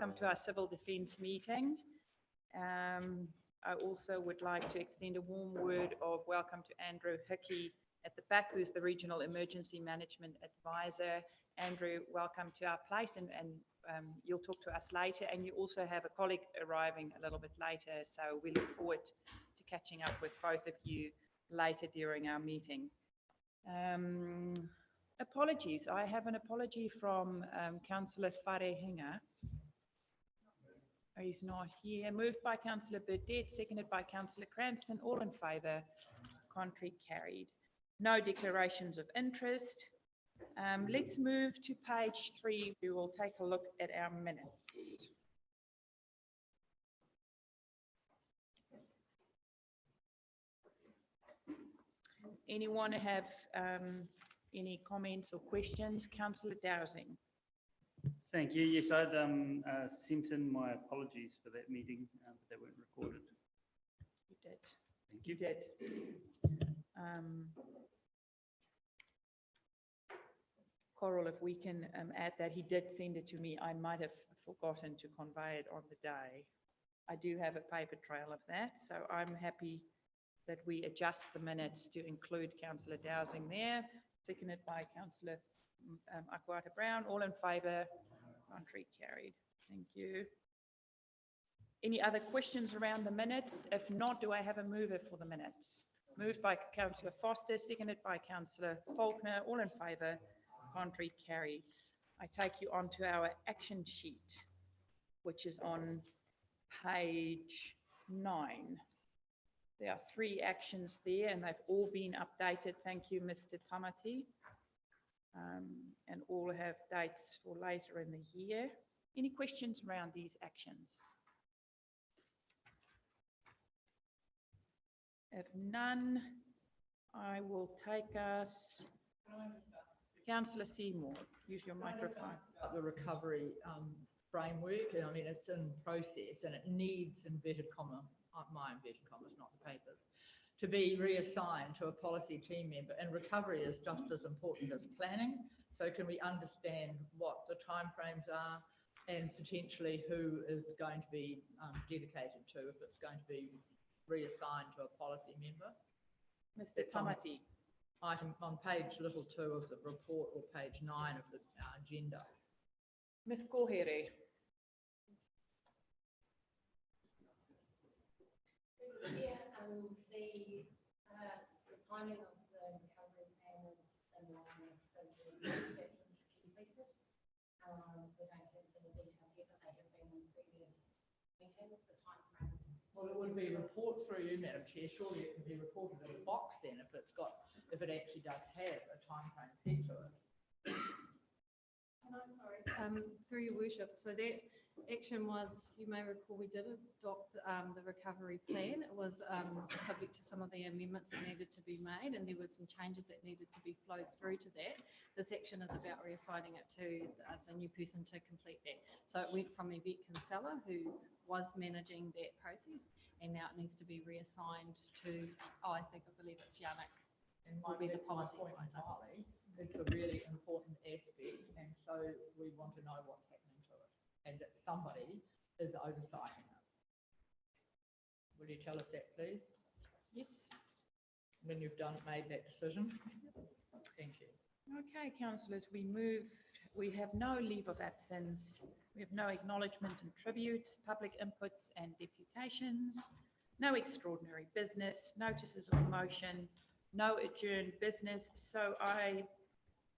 Welcome to our Civil Defence meeting. I also would like to extend a warm word of welcome to Andrew Hickey at the back, who's the Regional Emergency Management Advisor. Andrew, welcome to our place, and you'll talk to us later. And you also have a colleague arriving a little bit later, so we look forward to catching up with both of you later during our meeting. Apologies. I have an apology from Councillor Wharehinga. He's not here. Moved by Councillor Burdett, seconded by Councillor Cranston. All in favour. Contrary carried. No declarations of interest. Let's move to page 3. We will take a look at our minutes. Anyone have any comments or questions? Councillor Dowsing. Thank you. Yes, I'd sent in my apologies for that meeting, but they weren't recorded. You did. Thank you. You did. Coral, if we can add that, he did send it to me. I might have forgotten to convey it on the day. I do have a paper trail of that, so I'm happy that we adjust the minutes to include Councillor Dowsing there, seconded by Councillor Akwata Brown. All in favour. Contrary carried. Thank you. Any other questions around the minutes? If not, do I have a mover for the minutes? Moved by Councillor Foster, seconded by Councillor Faulkner. All in favour. Contrary carried. I take you on to our action sheet, which is on page 9. There are 3 actions there, and they've all been updated. Thank you, Mr. Tamati. And all have dates for later in the year. Any questions around these actions? If none, I will take us. Councillor Seymour, use your microphone. The recovery framework, and I mean it's in process, and it needs inverted comma, my inverted commas, not the papers, to be reassigned to a policy team member. And recovery is just as important as planning. So can we understand what the timeframes are and potentially who is going to be dedicated to, if it's going to be reassigned to a policy member? Mr. Tamati. Item on page 2 of the report, or page 9 of the agenda. Ms. Kohere. Yeah, the timing of the recovery plan is in line with the that was completed. We don't have the details yet, but they have been in previous meetings, the time frames. Well, it would be report through you, Madam Chair. Surely it can be reported in a box then, if it actually does have a time frame set to it. And I'm sorry, through your worship. So that action was, you may recall, we did adopt the recovery plan. It was subject to some of the amendments that needed to be made, and there were some changes that needed to be flowed through to that. This action is about reassigning it to the new person to complete that. So it went from Yvette Kinsella, who was managing that process, and now it needs to be reassigned to, I believe it's Yannick. And will be the policy advisor. It's a really important aspect, and so we want to know what's happening to it, and that somebody is oversighting it. Will you tell us that, please? Yes. When you've made that decision. Thank you. Okay, councillors, we have no leave of absence. We have no acknowledgement and tributes, public inputs and deputations, no extraordinary business, notices of motion, no adjourned business. So I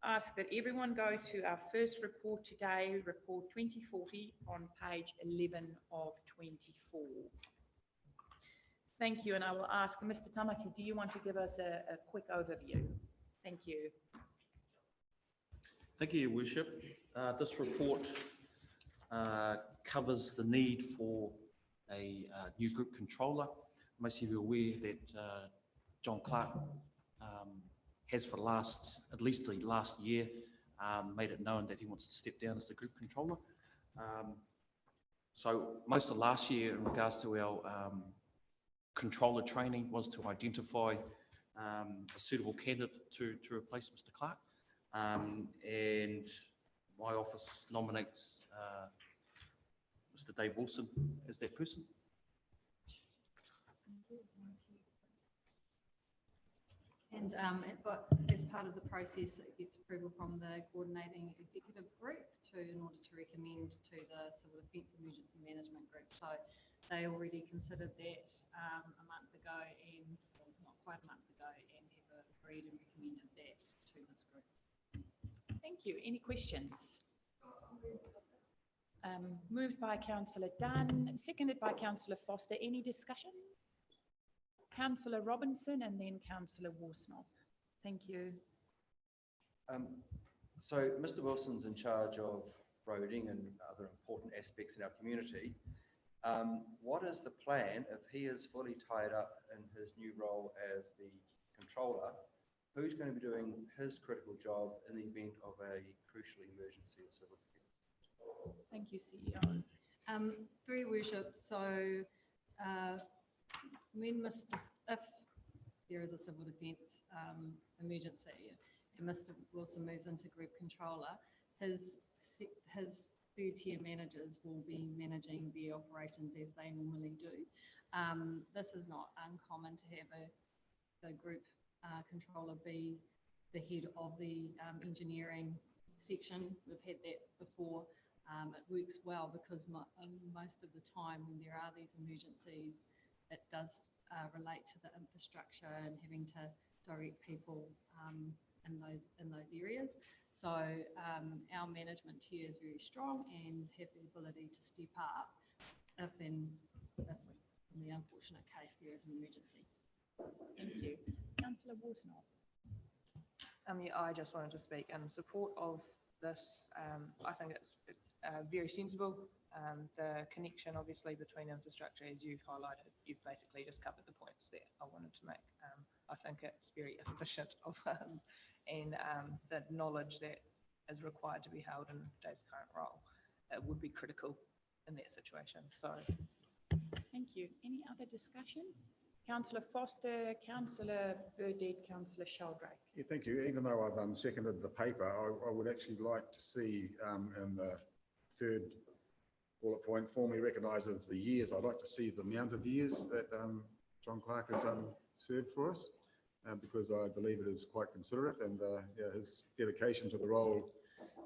ask that everyone go to our first report today, report 2040, on page 11 of 24. Thank you, and I will ask Mr. Tamati, do you want to give us a quick overview? Thank you. Thank you, Your Worship. This report covers the need for a new group controller. Most of you are aware that John Clark has for at least the last year made it known that he wants to step down as the group controller. So most of last year in regards to our controller training was to identify a suitable candidate to replace Mr. Clark. And my office nominates Mr. Dave Wilson as that person. And but as part of the process, it gets approval from the coordinating executive group in order to recommend to the Civil Defence Emergency Management Group. So they already considered that a month ago, and well, not quite a month ago, and have agreed and recommended that to this group. Thank you. Any questions? Moved by Councillor Dunn, seconded by Councillor Foster. Any discussion? Councillor Robinson and then Councillor Worsnop. Thank you. So Mr. Wilson's in charge of roading and other important aspects in our community. What is the plan if he is fully tied up in his new role as the controller? Who's going to be doing his critical job in the event of a crucial emergency or civil defence? Thank you, CEO. Through your worship, so if there is a civil defence emergency and Mr. Wilson moves into group controller, his third-tier managers will be managing the operations as they normally do. This is not uncommon to have the group controller be the head of the engineering section. We've had that before. It works well because most of the time when there are these emergencies, it does relate to the infrastructure and having to direct people in those areas. So our management here is very strong and have the ability to step up if in the unfortunate case there is an emergency. Thank you. Councillor Worsnop. Yeah, I just wanted to speak in support of this. I think it's very sensible. The connection, obviously, between infrastructure, as you've highlighted, you've basically just covered the points that I wanted to make. I think it's very efficient of us, and the knowledge that is required to be held in Dave's current role, it would be critical in that situation. So, Thank you. Any other discussion? Councillor Foster, Councillor Burdett, Councillor Sheldrake. Yeah, thank you. Even though I've seconded the paper, I would actually like to see in the third bullet point formally recognises the years. I'd like to see the amount of years that John Clark has served for us, because I believe it is quite considerate, and yeah, his dedication to the role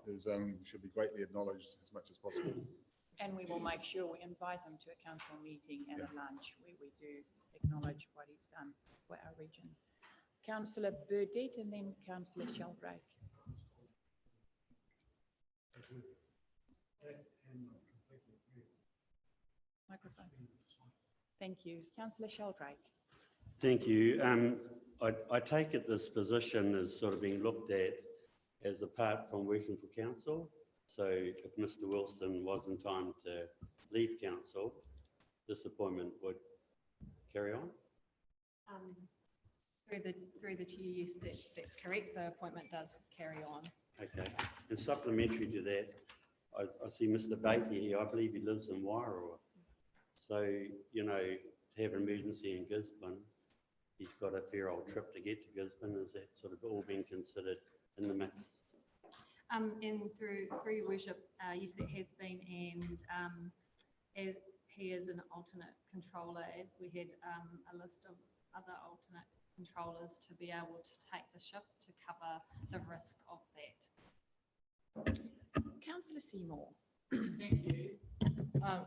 is should be greatly acknowledged as much as possible. And we will make sure we invite him to a council meeting and a lunch where we do acknowledge what he's done for our region. Councillor Burdett and then Councillor Sheldrake. Microphone. Thank you. Councillor Sheldrake. Thank you. I take it this position is sort of being looked at as apart from working for council. So if Mr. Wilson was in time to leave council, this appointment would carry on? Through the chair, yes, that's correct. The appointment does carry on. Okay. And supplementary to that, I see Mr. Beatty here. I believe he lives in Wairoa. So, you know, to have an emergency in Gisborne, he's got a fair old trip to get to Gisborne. Is that sort of all being considered in the mix? And through your worship, yes, that has been, and as he is an alternate controller, as we had a list of other alternate controllers to be able to take the shift to cover the risk of that. Councillor Seymour. Thank you.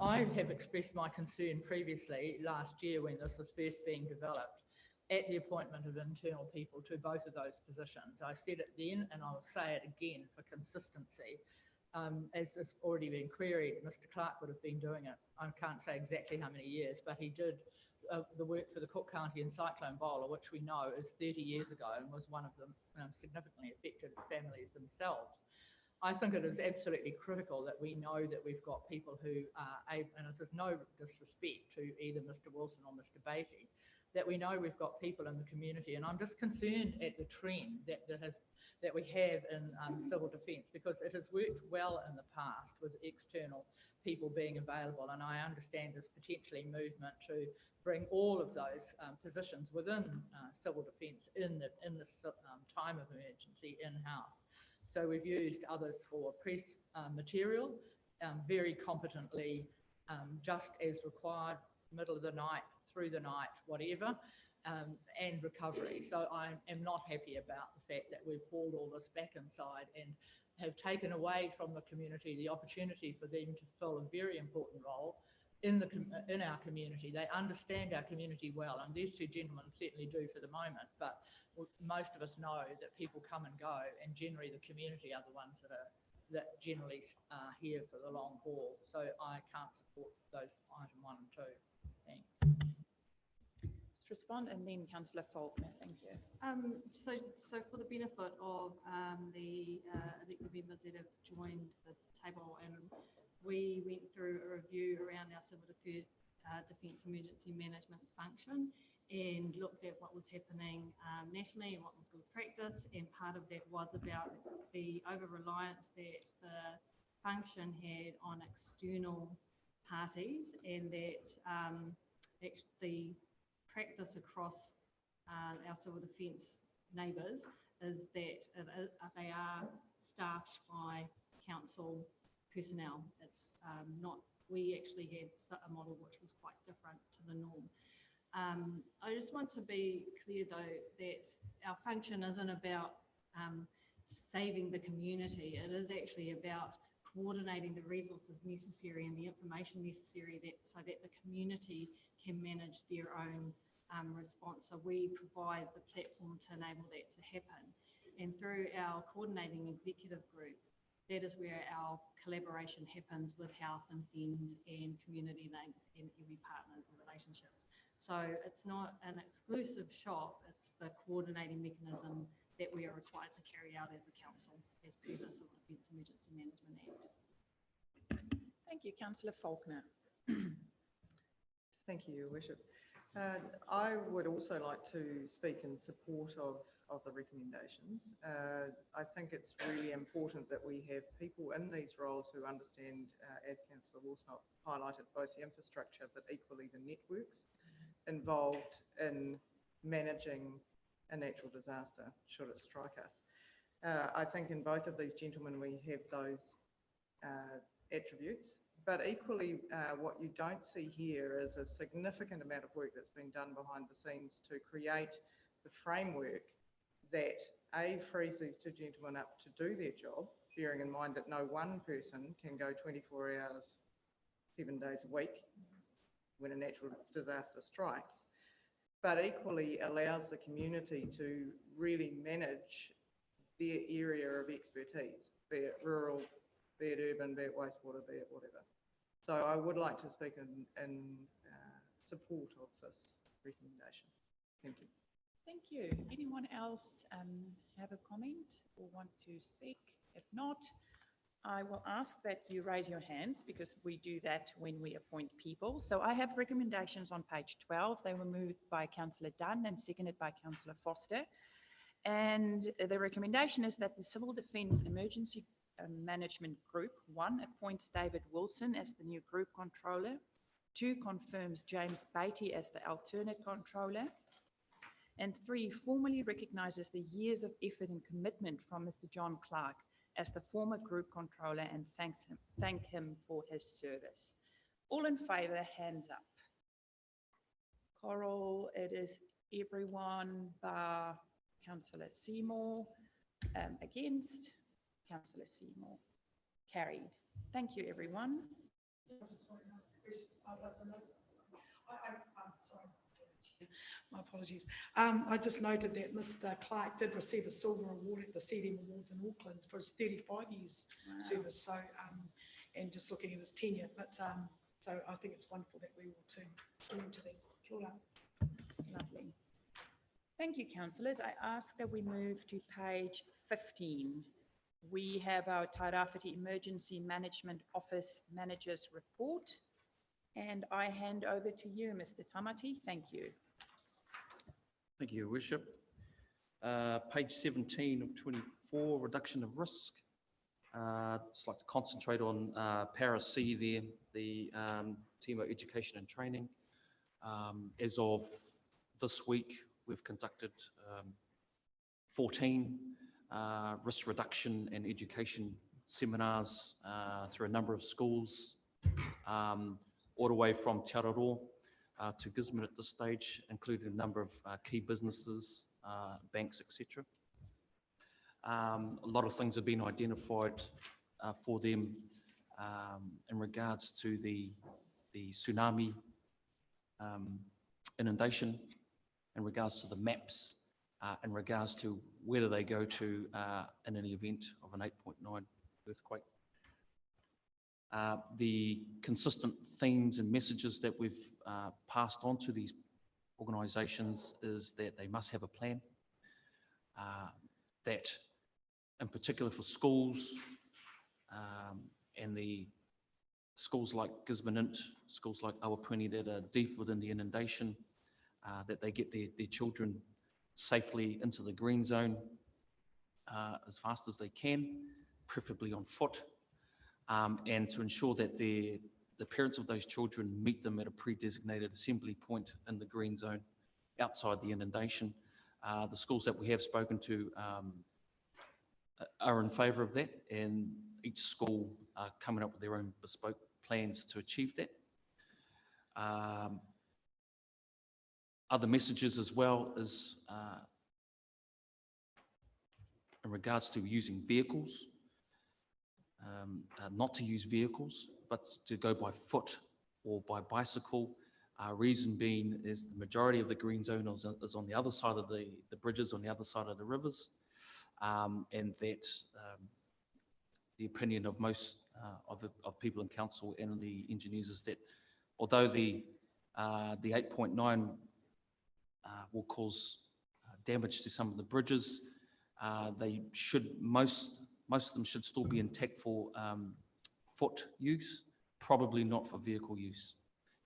I have expressed my concern previously last year when this was first being developed at the appointment of internal people to both of those positions. I said it then and I'll say it again for consistency. As has already been queried, Mr. Clark would have been doing it, I can't say exactly how many years, but he did the work for the Cook County and Cyclone Bowler, which we know is 30 years ago and was one of the significantly affected families themselves. I think it is absolutely critical that we know that we've got people who are able, and this is no disrespect to either Mr. Wilson or Mr. Beatty, that we know we've got people in the community. And I'm just concerned at the trend that we have in civil defence, because it has worked well in the past with external people being available. And I understand there's potentially movement to bring all of those positions within civil defence in this time of emergency in-house. So we've used others for press material very competently just as required, middle of the night, through the night, whatever, and recovery. So I am not happy about the fact that we've hauled all this back inside and have taken away from the community the opportunity for them to fill a very important role in our community. They understand our community well, and these two gentlemen certainly do for the moment, but most of us know that people come and go, and generally the community are the ones that generally are here for the long haul. So I can't support those item 1 and 2. Thanks. Let's respond, and then Councillor Faulkner, thank you. So for the benefit of the elected members that have joined the table, and we went through a review around our civil defence emergency management function and looked at what was happening nationally and what was good practice, and part of that was about the over-reliance that the function had on external parties, and that the practice across our civil defence neighbours is that they are staffed by council personnel. It's not, we actually had a model which was quite different to the norm. I just want to be clear though that our function isn't about saving the community. It is actually about coordinating the resources necessary and the information necessary so that the community can manage their own response. So we provide the platform to enable that to happen. And through our coordinating executive group, that is where our collaboration happens with health and FENS and community links and iwi partners and relationships. So it's not an exclusive shop, it's the coordinating mechanism that we are required to carry out as a council as per the Civil Defence Emergency Management Act. Thank you, Councillor Faulkner. Thank you, Your Worship. I would also like to speak in support of the recommendations. I think it's really important that we have people in these roles who understand, as Councillor Worsnop highlighted, both the infrastructure but equally the networks involved in managing a natural disaster should it strike us. I think in both of these gentlemen we have those attributes. But equally, what you don't see here is a significant amount of work that's been done behind the scenes to create the framework that frees these two gentlemen up to do their job, bearing in mind that no one person can go 24 hours, 7 days a week when a natural disaster strikes, but equally allows the community to really manage their area of expertise, be it rural, be it urban, be it wastewater, be it whatever. So I would like to speak in support of this recommendation. Thank you. Thank you. Anyone else have a comment or want to speak? If not, I will ask that you raise your hands because we do that when we appoint people. So I have recommendations on page 12. They were moved by Councillor Dunn and seconded by Councillor Foster. And the recommendation is that the Civil Defence Emergency Management Group, 1, appoints David Wilson as the new Group Controller, 2, confirms James Beattie as the alternate Controller, and 3, formally recognises the years of effort and commitment from Mr. John Clark as the former Group Controller and thank him for his service. All in favour, hands up. Coral, it is everyone bar Councillor Seymour. Against, Councillor Seymour. Carried. Thank you, everyone. My apologies. I just noted that Mr. Clark did receive a silver award at the CDM Awards in Auckland for his 35 years service. So, and just looking at his tenure, but so I think it's wonderful that we will turn into that. Kia ora. Lovely. Thank you, councillors. I ask that we move to page 15. We have our Tairawhiti Emergency Management Office Manager's Report, and I hand over to you, Mr. Tamati. Thank you. Thank you, Your Worship. Page 17 of 24, reduction of risk. Just like to concentrate on para C there, the TMO education and training. As of this week, we've conducted 14 risk reduction and education seminars through a number of schools. all the way from Te Araroa to Gisborne at this stage, including a number of key businesses, banks, etc. A lot of things have been identified for them in regards to the tsunami inundation, in regards to the maps, in regards to where do they go to in an event of an 8.9 earthquake. The consistent themes and messages that we've passed on to these organisations is that they must have a plan, that in particular for schools and the schools like Gisborne Int, schools like Awapuni that are deep within the inundation, that they get their children safely into the green zone as fast as they can, preferably on foot, and to ensure that the parents of those children meet them at a pre-designated assembly point in the green zone outside the inundation. The schools that we have spoken to are in favour of that, and each school are coming up with their own bespoke plans to achieve that. Other messages as well is in regards to using vehicles, not to use vehicles, but to go by foot or by bicycle. Reason being is the majority of the green zone is on the other side of the bridges, on the other side of the rivers, and that the opinion of most of people in council and the engineers is that although the 8.9 will cause damage to some of the bridges, they should most of them should still be intact for foot use, probably not for vehicle use.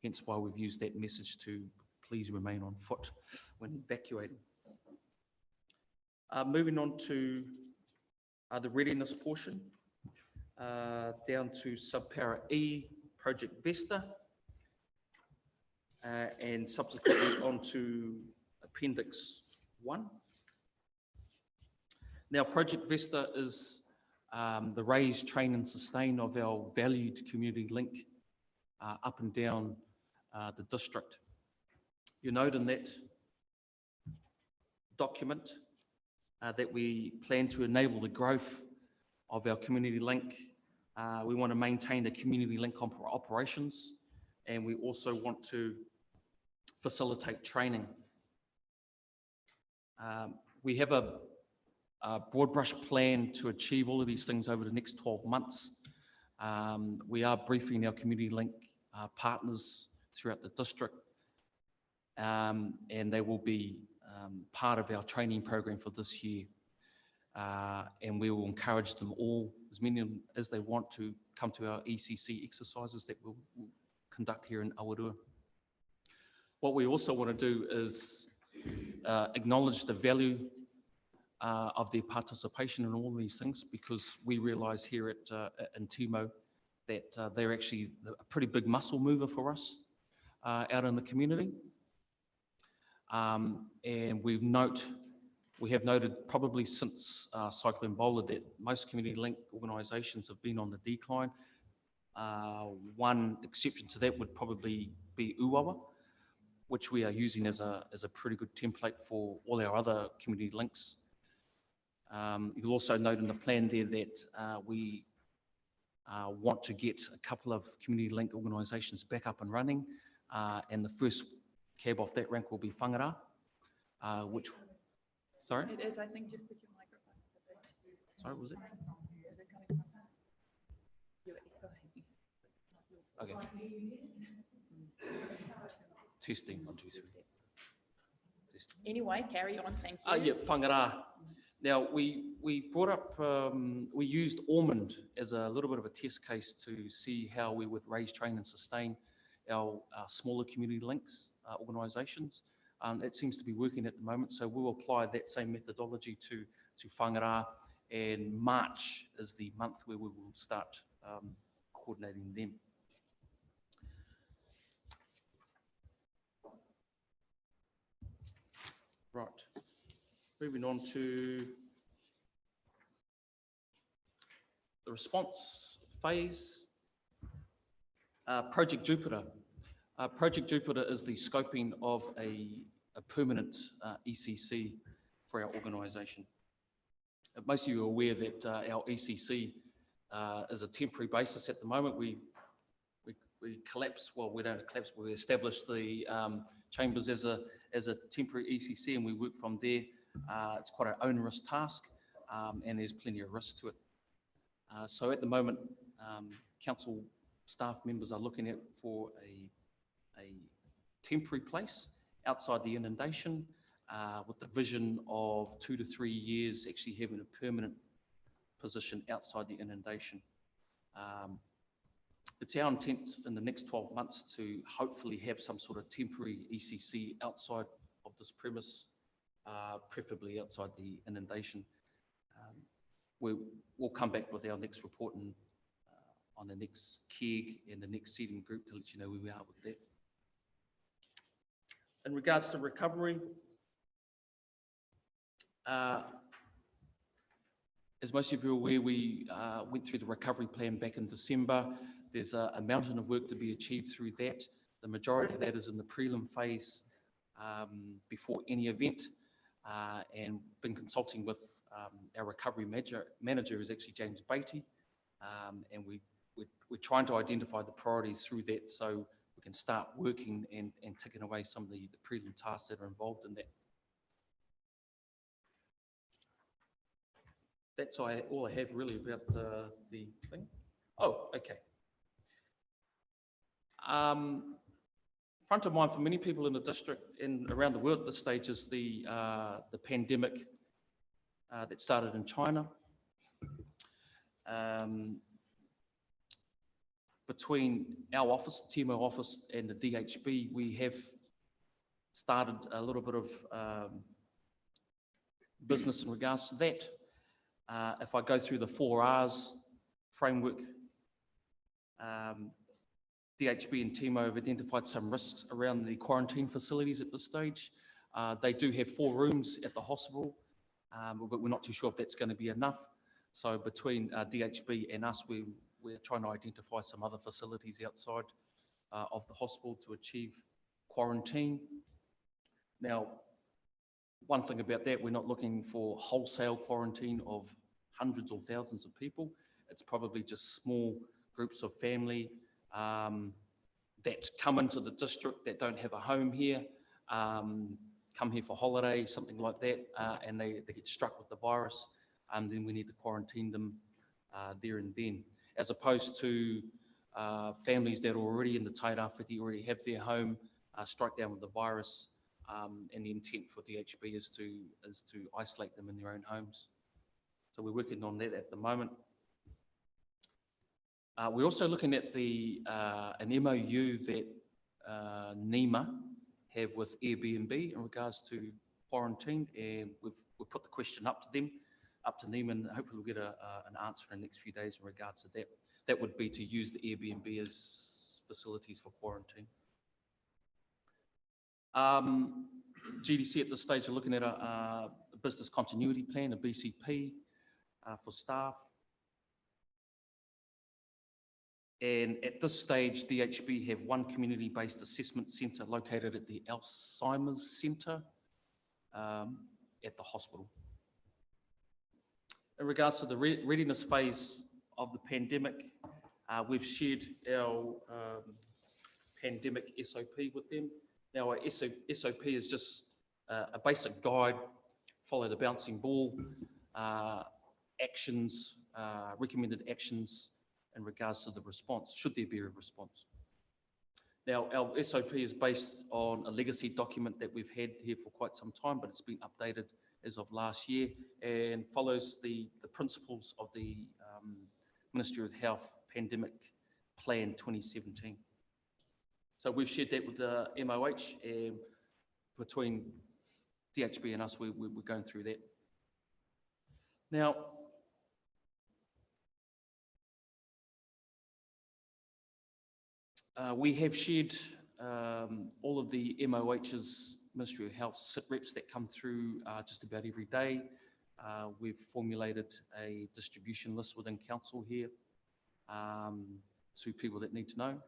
Hence why we've used that message to please remain on foot when evacuating. Moving on to the readiness portion, down to subpara E, Project Vista, and subsequently on to Appendix 1. Now, Project Vista is the raise, train and sustain of our valued community link up and down the district. You note in that document that we plan to enable the growth of our community link. We want to maintain the community link operations, and we also want to facilitate training. We have a broad brush plan to achieve all of these things over the next 12 months. We are briefing our community link partners throughout the district, and they will be part of our training program for this year. And we will encourage them all, as many as they want, to come to our ECC exercises that we'll conduct here in Awarua. What we also want to do is acknowledge the value of their participation in all these things, because we realise here in Timo that they're actually a pretty big muscle mover for us out in the community. And we have noted probably since Cyclone Bola that most community link organisations have been on the decline. One exception to that would probably be Uwawa, which we are using as a pretty good template for all our other community links. You'll also note in the plan there that we want to get a couple of community link organisations back up and running, and the first cab off that rank will be Whangara, which, sorry? It is, I think, just put your microphone. Sorry, was it? Is it coming from her? You're echoing. Okay. Testing, 1, 2, 3. Testing. Anyway, carry on, thank you. Yeah, Whangara. Now, we brought up, we used Ormond as a little bit of a test case to see how we would raise, train and sustain our smaller community links organisations. It seems to be working at the moment, so we'll apply that same methodology to Whangara, and March is the month where we will start coordinating them. Right. Moving on to the response phase. Project Jupiter. Project Jupiter is the scoping of a permanent ECC for our organisation. Most of you are aware that our ECC is a temporary basis at the moment. We collapse, well, we don't collapse, but we established the chambers as a temporary ECC, and we work from there. It's quite an onerous task, and there's plenty of risk to it. So at the moment, council staff members are looking at for a temporary place outside the inundation, with the vision of 2 to 3 years actually having a permanent position outside the inundation. It's our intent in the next 12 months to hopefully have some sort of temporary ECC outside of this premise, preferably outside the inundation. We'll come back with our next report on the next KEG and the next seating group to let you know where we are with that. In regards to recovery, as most of you are aware, we went through the recovery plan back in December. There's a mountain of work to be achieved through that. The majority of that is in the prelim phase before any event, and been consulting with our recovery manager who's actually James Beatty, and we're trying to identify the priorities through that so we can start working and ticking away some of the prelim tasks that are involved in that. That's all I have really about the thing. Oh, okay. Front of mind for many people in the district and around the world at this stage is the pandemic that started in China. Between our office, TMO office, and the DHB, we have started a little bit of business in regards to that. If I go through the 4Rs framework, DHB and TMO have identified some risks around the quarantine facilities at this stage. They do have 4 rooms at the hospital, but we're not too sure if that's going to be enough. So between DHB and us, we're trying to identify some other facilities outside of the hospital to achieve quarantine. Now, one thing about that, we're not looking for wholesale quarantine of hundreds or thousands of people. It's probably just small groups of family that come into the district that don't have a home here, come here for holiday, something like that, and they get struck with the virus, and then we need to quarantine them there and then, as opposed to families that are already in the tairawhiti, already have their home, strike down with the virus, and the intent for DHB is to isolate them in their own homes. So we're working on that at the moment. We're also looking at an MOU that NEMA have with Airbnb in regards to quarantine, and we've put the question up to them, up to NEMA, and hopefully we'll get an answer in the next few days in regards to that. That would be to use the Airbnb as facilities for quarantine. GDC at this stage are looking at a business continuity plan, a BCP for staff. And at this stage, DHB have one community-based assessment centre located at the Alzheimer's Centre at the hospital. In regards to the readiness phase of the pandemic, we've shared our pandemic SOP with them. Now, our SOP is just a basic guide, follow the bouncing ball, actions, recommended actions in regards to the response, should there be a response. Now, our SOP is based on a legacy document that we've had here for quite some time, but it's been updated as of last year and follows the principles of the Ministry of Health Pandemic Plan 2017. So we've shared that with the MOH, and between DHB and us, we're going through that. Now, we have shared all of the MOH's Ministry of Health sit reps that come through just about every day. We've formulated a distribution list within council here to people that need to know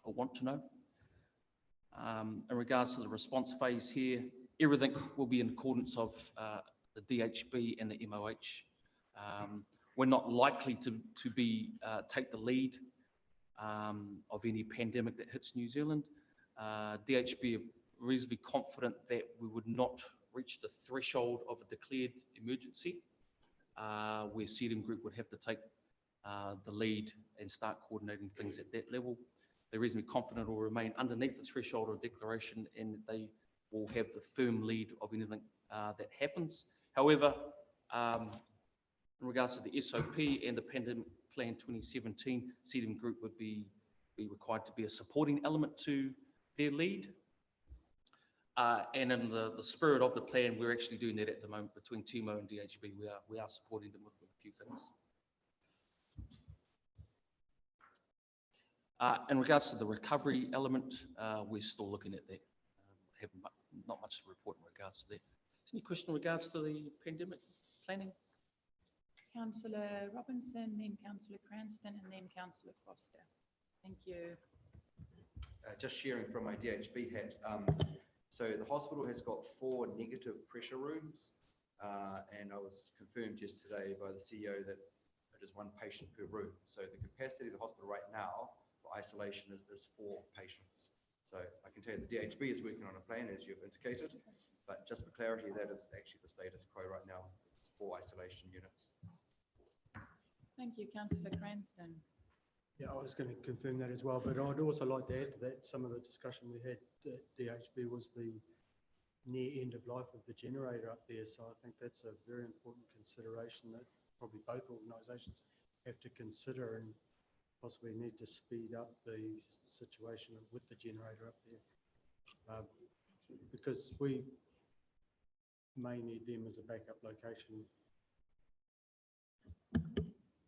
or want to know. In regards to the response phase here, everything will be in accordance of the DHB and the MOH. We're not likely to take the lead of any pandemic that hits New Zealand. DHB are reasonably confident that we would not reach the threshold of a declared emergency, where Seeding Group would have to take the lead and start coordinating things at that level. They're reasonably confident it will remain underneath the threshold of declaration, and they will have the firm lead of anything that happens. However, in regards to the SOP and the Pandemic Plan 2017, Seeding Group would be required to be a supporting element to their lead. And in the spirit of the plan, we're actually doing that at the moment between TMO and DHB. We are supporting them with a few things. In regards to the recovery element, we're still looking at that. Have not much to report in regards to that. Is there any question in regards to the pandemic planning? Councillor Robinson, then Councillor Cranston, and then Councillor Foster. Thank you. Just sharing from my DHB hat. So the hospital has got 4 negative pressure rooms, and I was confirmed yesterday by the CEO that it is 1 patient per room. So the capacity of the hospital right now for isolation is 4 patients. So I can tell you the DHB is working on a plan, as you've indicated, but just for clarity, that is actually the status quo right now. It's 4 isolation units. Thank you, Councillor Cranston. Yeah, I was going to confirm that as well, but I'd also like to add to that some of the discussion we had at DHB was the near end of life of the generator up there. So I think that's a very important consideration that probably both organisations have to consider and possibly need to speed up the situation with the generator up there, because we may need them as a backup location.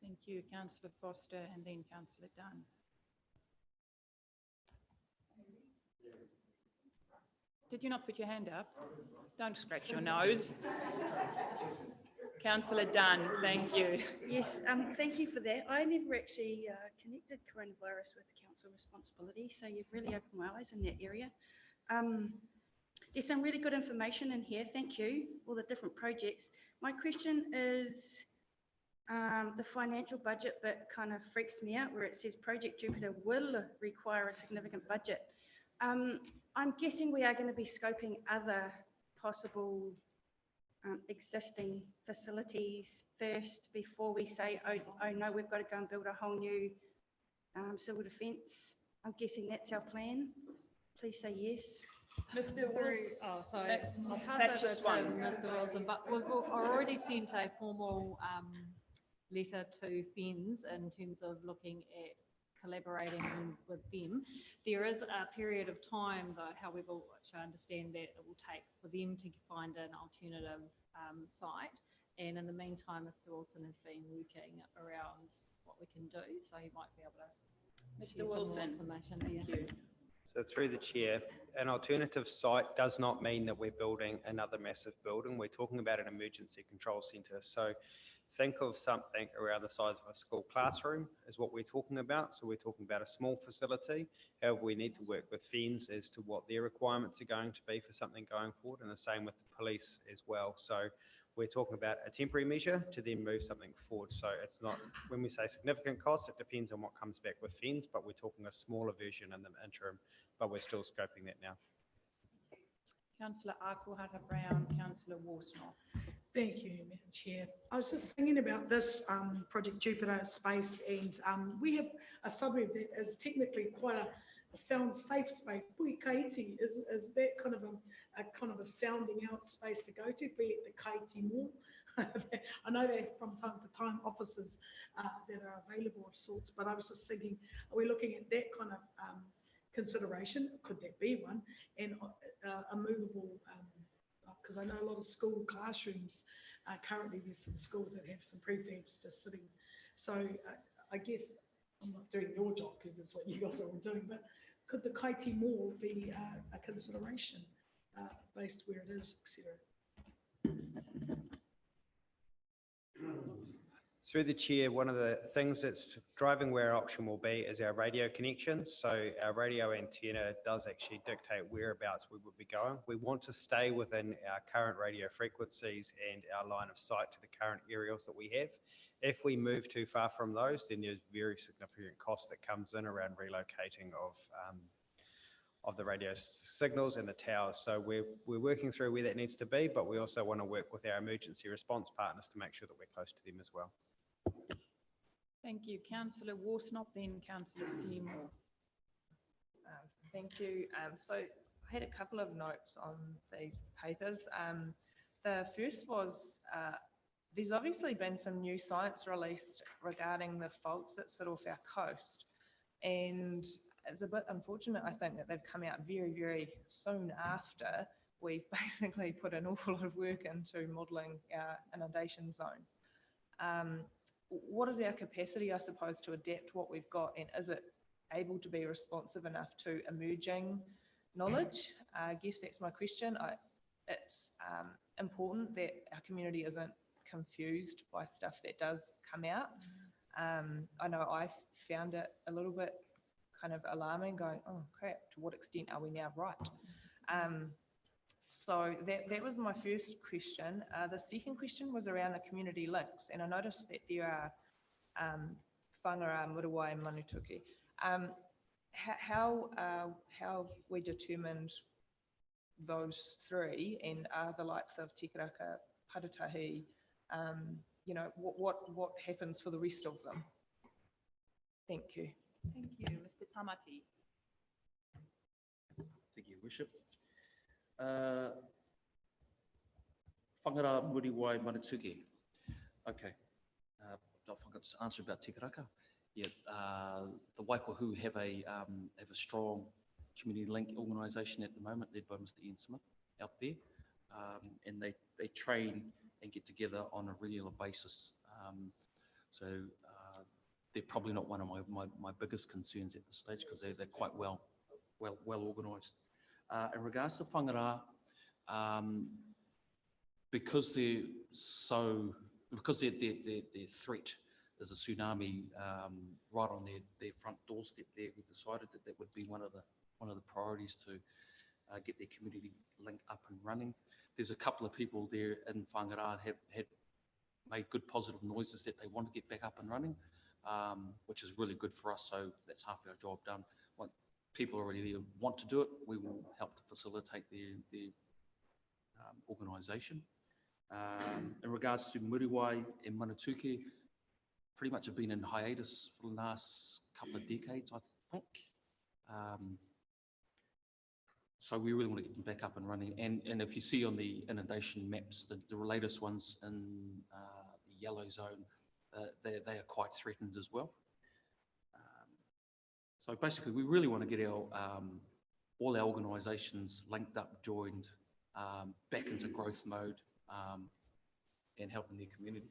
Thank you, Councillor Foster, and then Councillor Dunn. Did you not put your hand up? Don't scratch your nose. Councillor Dunn, thank you. Yes, thank you for that. I never actually connected coronavirus with council responsibility, so you've really opened my eyes in that area. There's some really good information in here. Thank you, all the different projects. My question is, the financial budget bit kind of freaks me out where it says Project Jupiter will require a significant budget. I'm guessing we are going to be scoping other possible existing facilities first before we say, oh no, we've got to go and build a whole new civil defence. I'm guessing that's our plan. Please say yes. Mr. Wilson. Oh, sorry. I'll pass over to Mr. Wilson, but we've already sent a formal letter to FENS in terms of looking at collaborating with them. There is a period of time, though, however, which I understand that it will take for them to find an alternative site. And in the meantime, Mr. Wilson has been working around what we can do, so he might be able to Mr. Wilson, information thank there. you. So through the chair, an alternative site does not mean that we're building another massive building. We're talking about an emergency control centre. So think of something around the size of a school classroom is what we're talking about. So we're talking about a small facility. However, we need to work with FENS as to what their requirements are going to be for something going forward, and the same with the police as well. So we're talking about a temporary measure to then move something forward. So it's not, when we say significant costs, it depends on what comes back with FENS, but we're talking a smaller version in the interim, but we're still scoping that now. Councillor Akuhata-Brown, Councillor Worsnell. Thank you, Madam Chair. I was just thinking about this Project Jupiter space, and we have a suburb that is technically quite a sound safe space. Pui Kaiti is that kind of a sounding out space to go to, be it the Kaiti Mall. I know that from time to time offices that are available of sorts, but I was just thinking, are we looking at that kind of consideration? Could that be one? And a movable, because I know a lot of school classrooms, currently there's some schools that have some prefabs just sitting. So I guess I'm not doing your job because that's what you guys are all doing, but could the Kaiti Mall be a consideration based where it is, etc.? Through the chair, one of the things that's driving where our option will be is our radio connection. So our radio antenna does actually dictate whereabouts we would be going. We want to stay within our current radio frequencies and our line of sight to the current aerials that we have. If we move too far from those, then there's very significant cost that comes in around relocating of the radio signals and the towers. So we're working through where that needs to be, but we also want to work with our emergency response partners to make sure that we're close to them as well. Thank you. Councillor Warsnop, then Councillor Seymour. Thank you. So I had a couple of notes on these papers. The first was, there's obviously been some new science released regarding the faults that sit off our coast. And it's a bit unfortunate, I think, that they've come out very, very soon after we've basically put an awful lot of work into modelling our inundation zones. What is our capacity, I suppose, to adapt what we've got, and is it able to be responsive enough to emerging knowledge? I guess that's my question. It's important that our community isn't confused by stuff that does come out. I know I found it a little bit kind of alarming, going, oh crap, to what extent are we now right? So that was my first question. The second question was around the community links, and I noticed that there are whangara, Muriwai and Manutuki. How have we determined those three, and are the likes of Tikaraka, Paratahi, you know, what happens for the rest of them? Thank you. Thank you. Mr. Tamati. Thank you, Worship. Whangara, Muriwai, Manutuki. Okay. I forgot to answer about Tikaraka. Yeah, the Waikohu have a strong community link organisation at the moment, led by Mr. Ian Smith out there, and they train and get together on a regular basis. So they're probably not one of my biggest concerns at this stage, because they're quite well organised. In regards to whangara, because their threat is a tsunami right on their front doorstep there, we decided that would be one of the priorities to get their community link up and running. There's a couple of people there in whangara have had made good positive noises that they want to get back up and running, which is really good for us. So that's half our job done. Once people already there want to do it, we will help to facilitate their organisation. In regards to Muriwai and Manutuki, pretty much have been in hiatus for the last couple of decades, I think. So we really want to get them back up and running. And if you see on the inundation maps, the latest ones in the yellow zone, they are quite threatened as well. So basically, we really want to get our all our organisations linked up, joined, back into growth mode, and helping their community.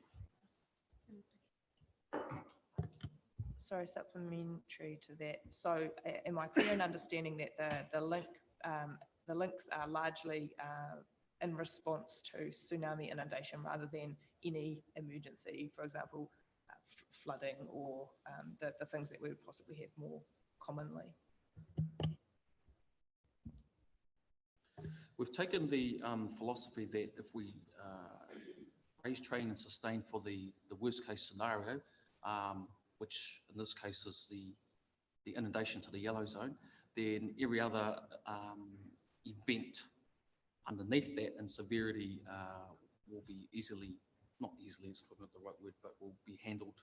Sorry, supplementary to that. So am I clear in understanding that the links are largely in response to tsunami inundation rather than any emergency, for example, flooding or the things that we would possibly have more commonly? We've taken the philosophy that if we raise, train and sustain for the worst case scenario, which in this case is the inundation to the yellow zone, then every other event underneath that in severity will be not easily, it's not the right word, but will be handled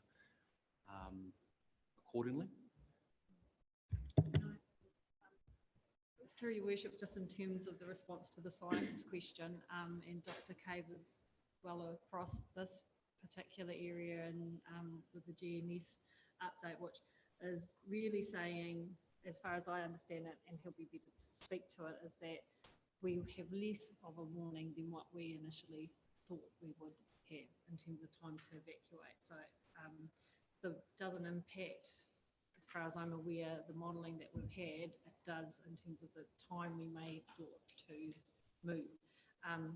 accordingly. Through your worship, just in terms of the response to the science question, and Dr. Kay was well across this particular area and with the GNS update, which is really saying, as far as I understand it, and he'll be able to speak to it, is that we have less of a warning than what we initially thought we would have in terms of time to evacuate. So it doesn't impact, as far as I'm aware, the modelling that we've had. It does in terms of the time we may have thought to move.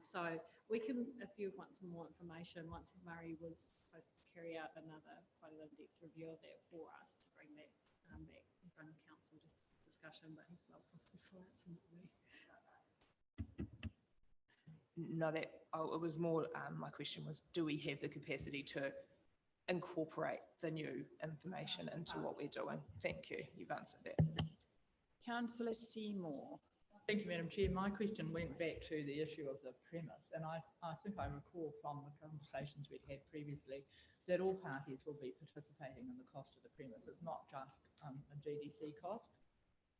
So we can, if you want some more information, once Murray was supposed to carry out quite an in-depth review of that for us to bring that back in front of council, just a discussion, but he's well across the slides and not me. No, it was more, my question was, do we have the capacity to incorporate the new information into what we're doing? Thank you, you've answered that. Councillor Seymour. Thank you, Madam Chair. My question went back to the issue of the premise, and I think I recall from the conversations we'd had previously that all parties will be participating in the cost of the premise. It's not just a GDC cost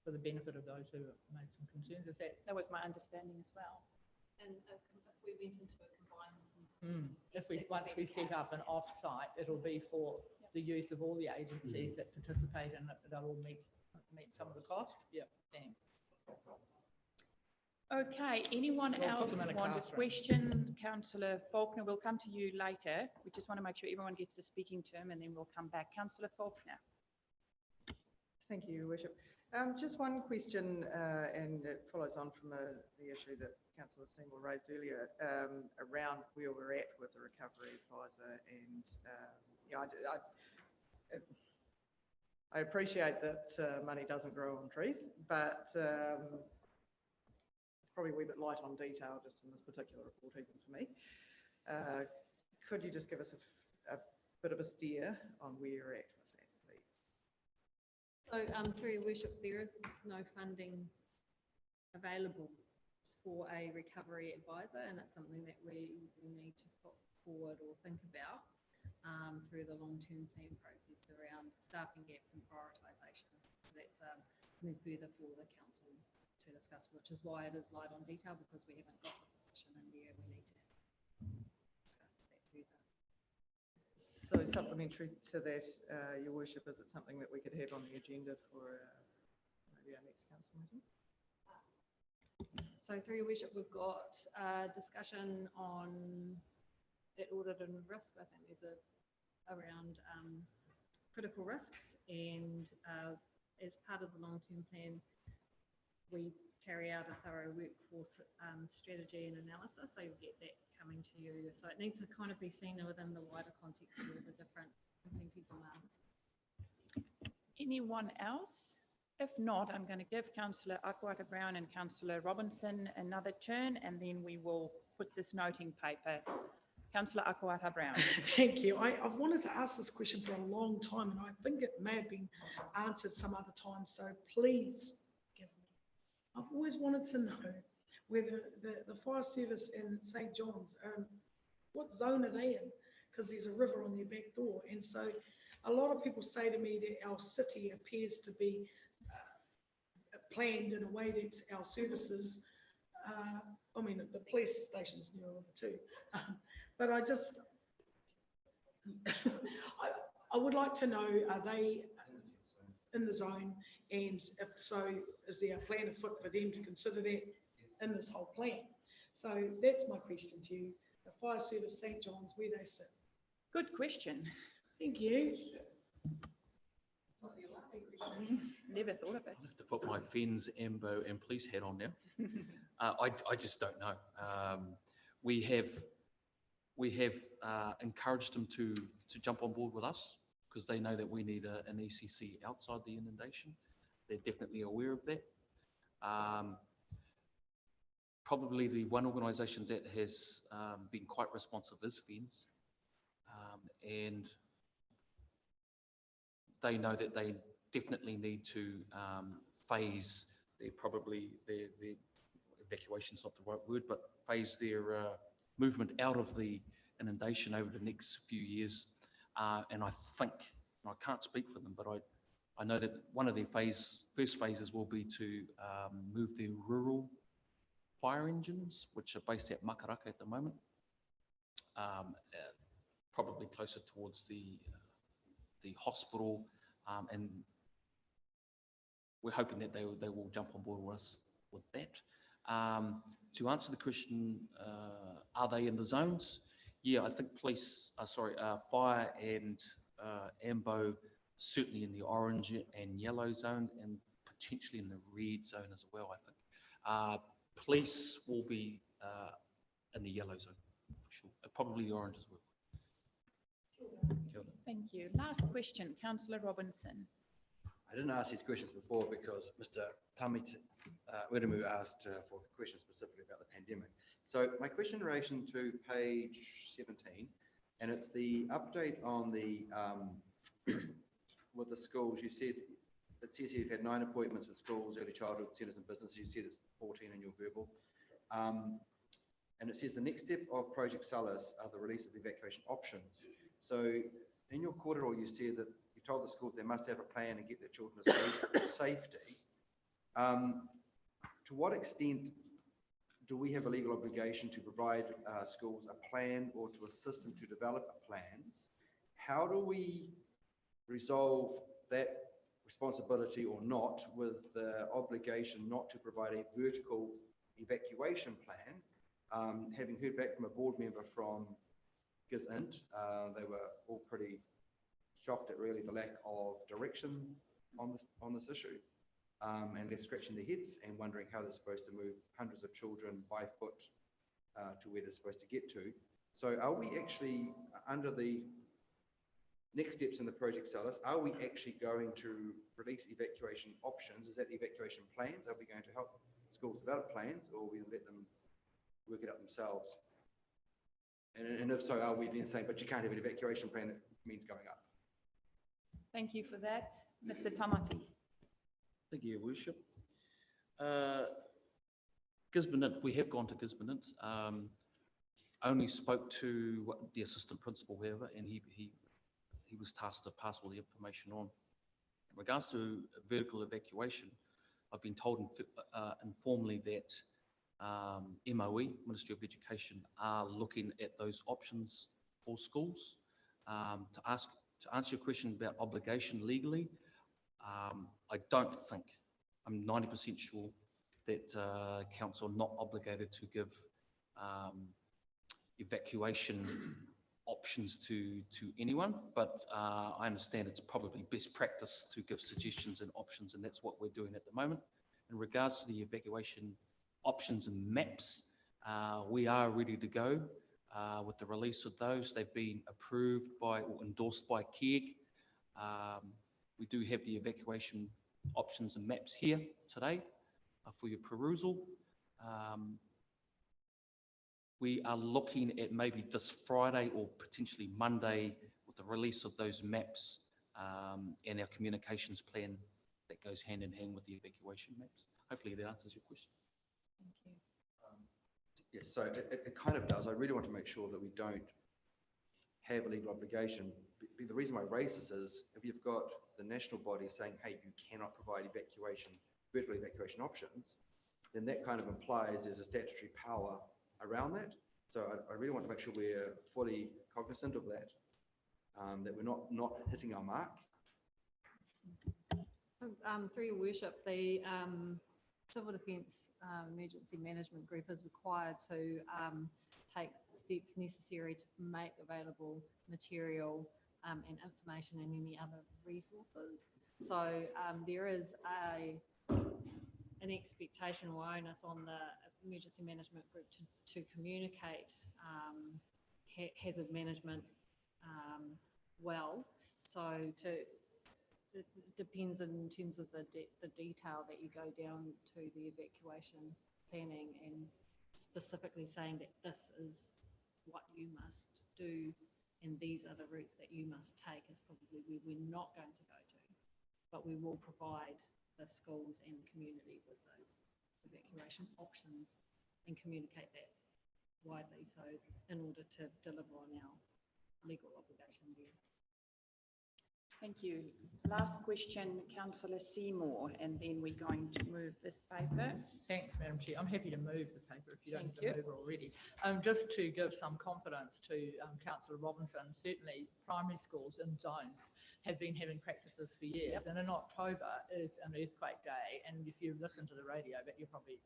for the benefit of those who made some concerns. Is that? That was my understanding as well. And we went into a combined. Once we set up an off-site, it'll be for the use of all the agencies that participate in it. They'll all meet some of the cost. Yep. Thanks. Okay, anyone We'll put else them in a want a classroom. question? Councillor Faulkner, we'll come to you later. We just want to make sure everyone gets a speaking term and then we'll come back. Councillor Faulkner. Thank you, Your Worship. Just one question, and it follows on from the issue that Councillor Seymour raised earlier around where we're at with the recovery advisor. And I appreciate that money doesn't grow on trees, but it's probably a wee bit light on detail just in this particular report, even for me. Could you just give us a bit of a steer on where you're at with that, please? So through Your Worship, there is no funding available for a recovery advisor, and it's something that we need to put forward or think about through the long-term plan process around staffing gaps and prioritisation. So that's something further for the council to discuss, which is why it is light on detail, because we haven't got the position in there. We need to discuss that further. So supplementary to that, Your Worship, is it something that we could have on the agenda for maybe our next council meeting? So through Your Worship, we've got a discussion on that audit and risk. I think there's around critical risks, and as part of the long-term plan, we carry out a thorough workforce strategy and analysis, so you'll get that coming to you. So it needs to kind of be seen within the wider context of the different community demands. Anyone else? If not, I'm going to give Councillor Akwata-Brown and Councillor Robinson another turn, and then we will put this noting paper. Councillor Akwata-Brown. Thank you. I've wanted to ask this question for a long time, and I think it may have been answered some other time, so please give me. I've always wanted to know whether the fire service in St. John's, what zone are they in? Because there's a river on their back door. And so a lot of people say to me that our city appears to be planned in a way that our services, the police station's near over too. But I just, I would like to know, are they in the zone? And if so, is there a plan afoot for them to consider that in this whole plan? So that's my question to you. The fire service, St. John's, where they sit. Good question. Thank you. Never thought of it. I have to put my FENS, AMBO and police hat on now. I just don't know. We have encouraged them to jump on board with us because they know that we need an ECC outside the inundation. They're definitely aware of that. Probably the one organisation that has been quite responsive is FENS, and they know that they definitely need to phase their evacuation's not the right word, but phase their movement out of the inundation over the next few years. And I think, and I can't speak for them, but I know that one of their first phases will be to move their rural fire engines, which are based at Makaraka at the moment, probably closer towards the hospital, and we're hoping that they will jump on board with us with that. To answer the question, are they in the zones? Yeah, I think fire and AMBO certainly in the orange and yellow zone, and potentially in the red zone as well, I think. Police will be in the yellow zone, for sure. Probably the orange as well. Kia ora. Thank you. Last question, councillor Robinson. I didn't ask these questions before because Mr. Wiremu asked for a question specifically about the pandemic. So my question in relation to page 17, and it's the update on the with the schools. You said it says here you've had 9 appointments with schools, early childhood centres and businesses. You said it's 14 in your verbal. And it says the next step of Project Solace are the release of the evacuation options. So in your corridor, you said that you told the schools they must have a plan and get their children to safety. To what extent do we have a legal obligation to provide schools a plan or to assist them to develop a plan? How do we resolve that responsibility or not with the obligation not to provide a vertical evacuation plan? Having heard back from a board member from GISINT, they were all pretty shocked at really the lack of direction on this issue, and left scratching their heads and wondering how they're supposed to move hundreds of children by foot to where they're supposed to get to. So are we actually, under the next steps in the Project Solace, are we actually going to release evacuation options? Is that evacuation plans? Are we going to help schools develop plans, or are we going to let them work it out themselves? And if so, are we then saying, but you can't have an evacuation plan, that means going up? Thank you for that. Mr. Tamati. Thank you, Your Worship. Gisborne, we have gone to Gisborne. Only spoke to the assistant principal, however, and he was tasked to pass all the information on. In regards to vertical evacuation, I've been told informally that MOE, Ministry of Education, are looking at those options for schools. To answer your question about obligation legally, I don't think, I'm 90% sure that council are not obligated to give evacuation options to anyone, but I understand it's probably best practice to give suggestions and options, and that's what we're doing at the moment. In regards to the evacuation options and maps, we are ready to go with the release of those. They've been approved by or endorsed by KEG. We do have the evacuation options and maps here today for your perusal. We are looking at maybe this Friday or potentially Monday with the release of those maps and our communications plan that goes hand in hand with the evacuation maps. Hopefully that answers your question. Thank you. Yes, so it kind of does. I really want to make sure that we don't have a legal obligation. The reason I raise this is if you've got the national body saying, hey, you cannot provide vertical evacuation options, then that kind of implies there's a statutory power around that. So I really want to make sure we're fully cognizant of that, that we're not hitting our mark. Through your worship, the Civil Defence Emergency Management Group is required to take steps necessary to make available material and information and any other resources. So there is an expectation or onus on the Emergency Management Group to communicate hazard management well. So it depends in terms of the detail that you go down to the evacuation planning, and specifically saying that this is what you must do and these are the routes that you must take is probably where we're not going to go to. But we will provide the schools and community with those evacuation options and communicate that widely, so in order to deliver on our legal obligation there. Thank you. Last question, Councillor Seymour, and then we're going to move this paper. Thanks, Madam Chair. I'm happy to move the paper if you don't Thank have to move it already. Just to give some confidence to Councillor Robinson, certainly primary schools in zones have been having practices for years, and in October is an earthquake day, and if you listen to the radio, but you're probably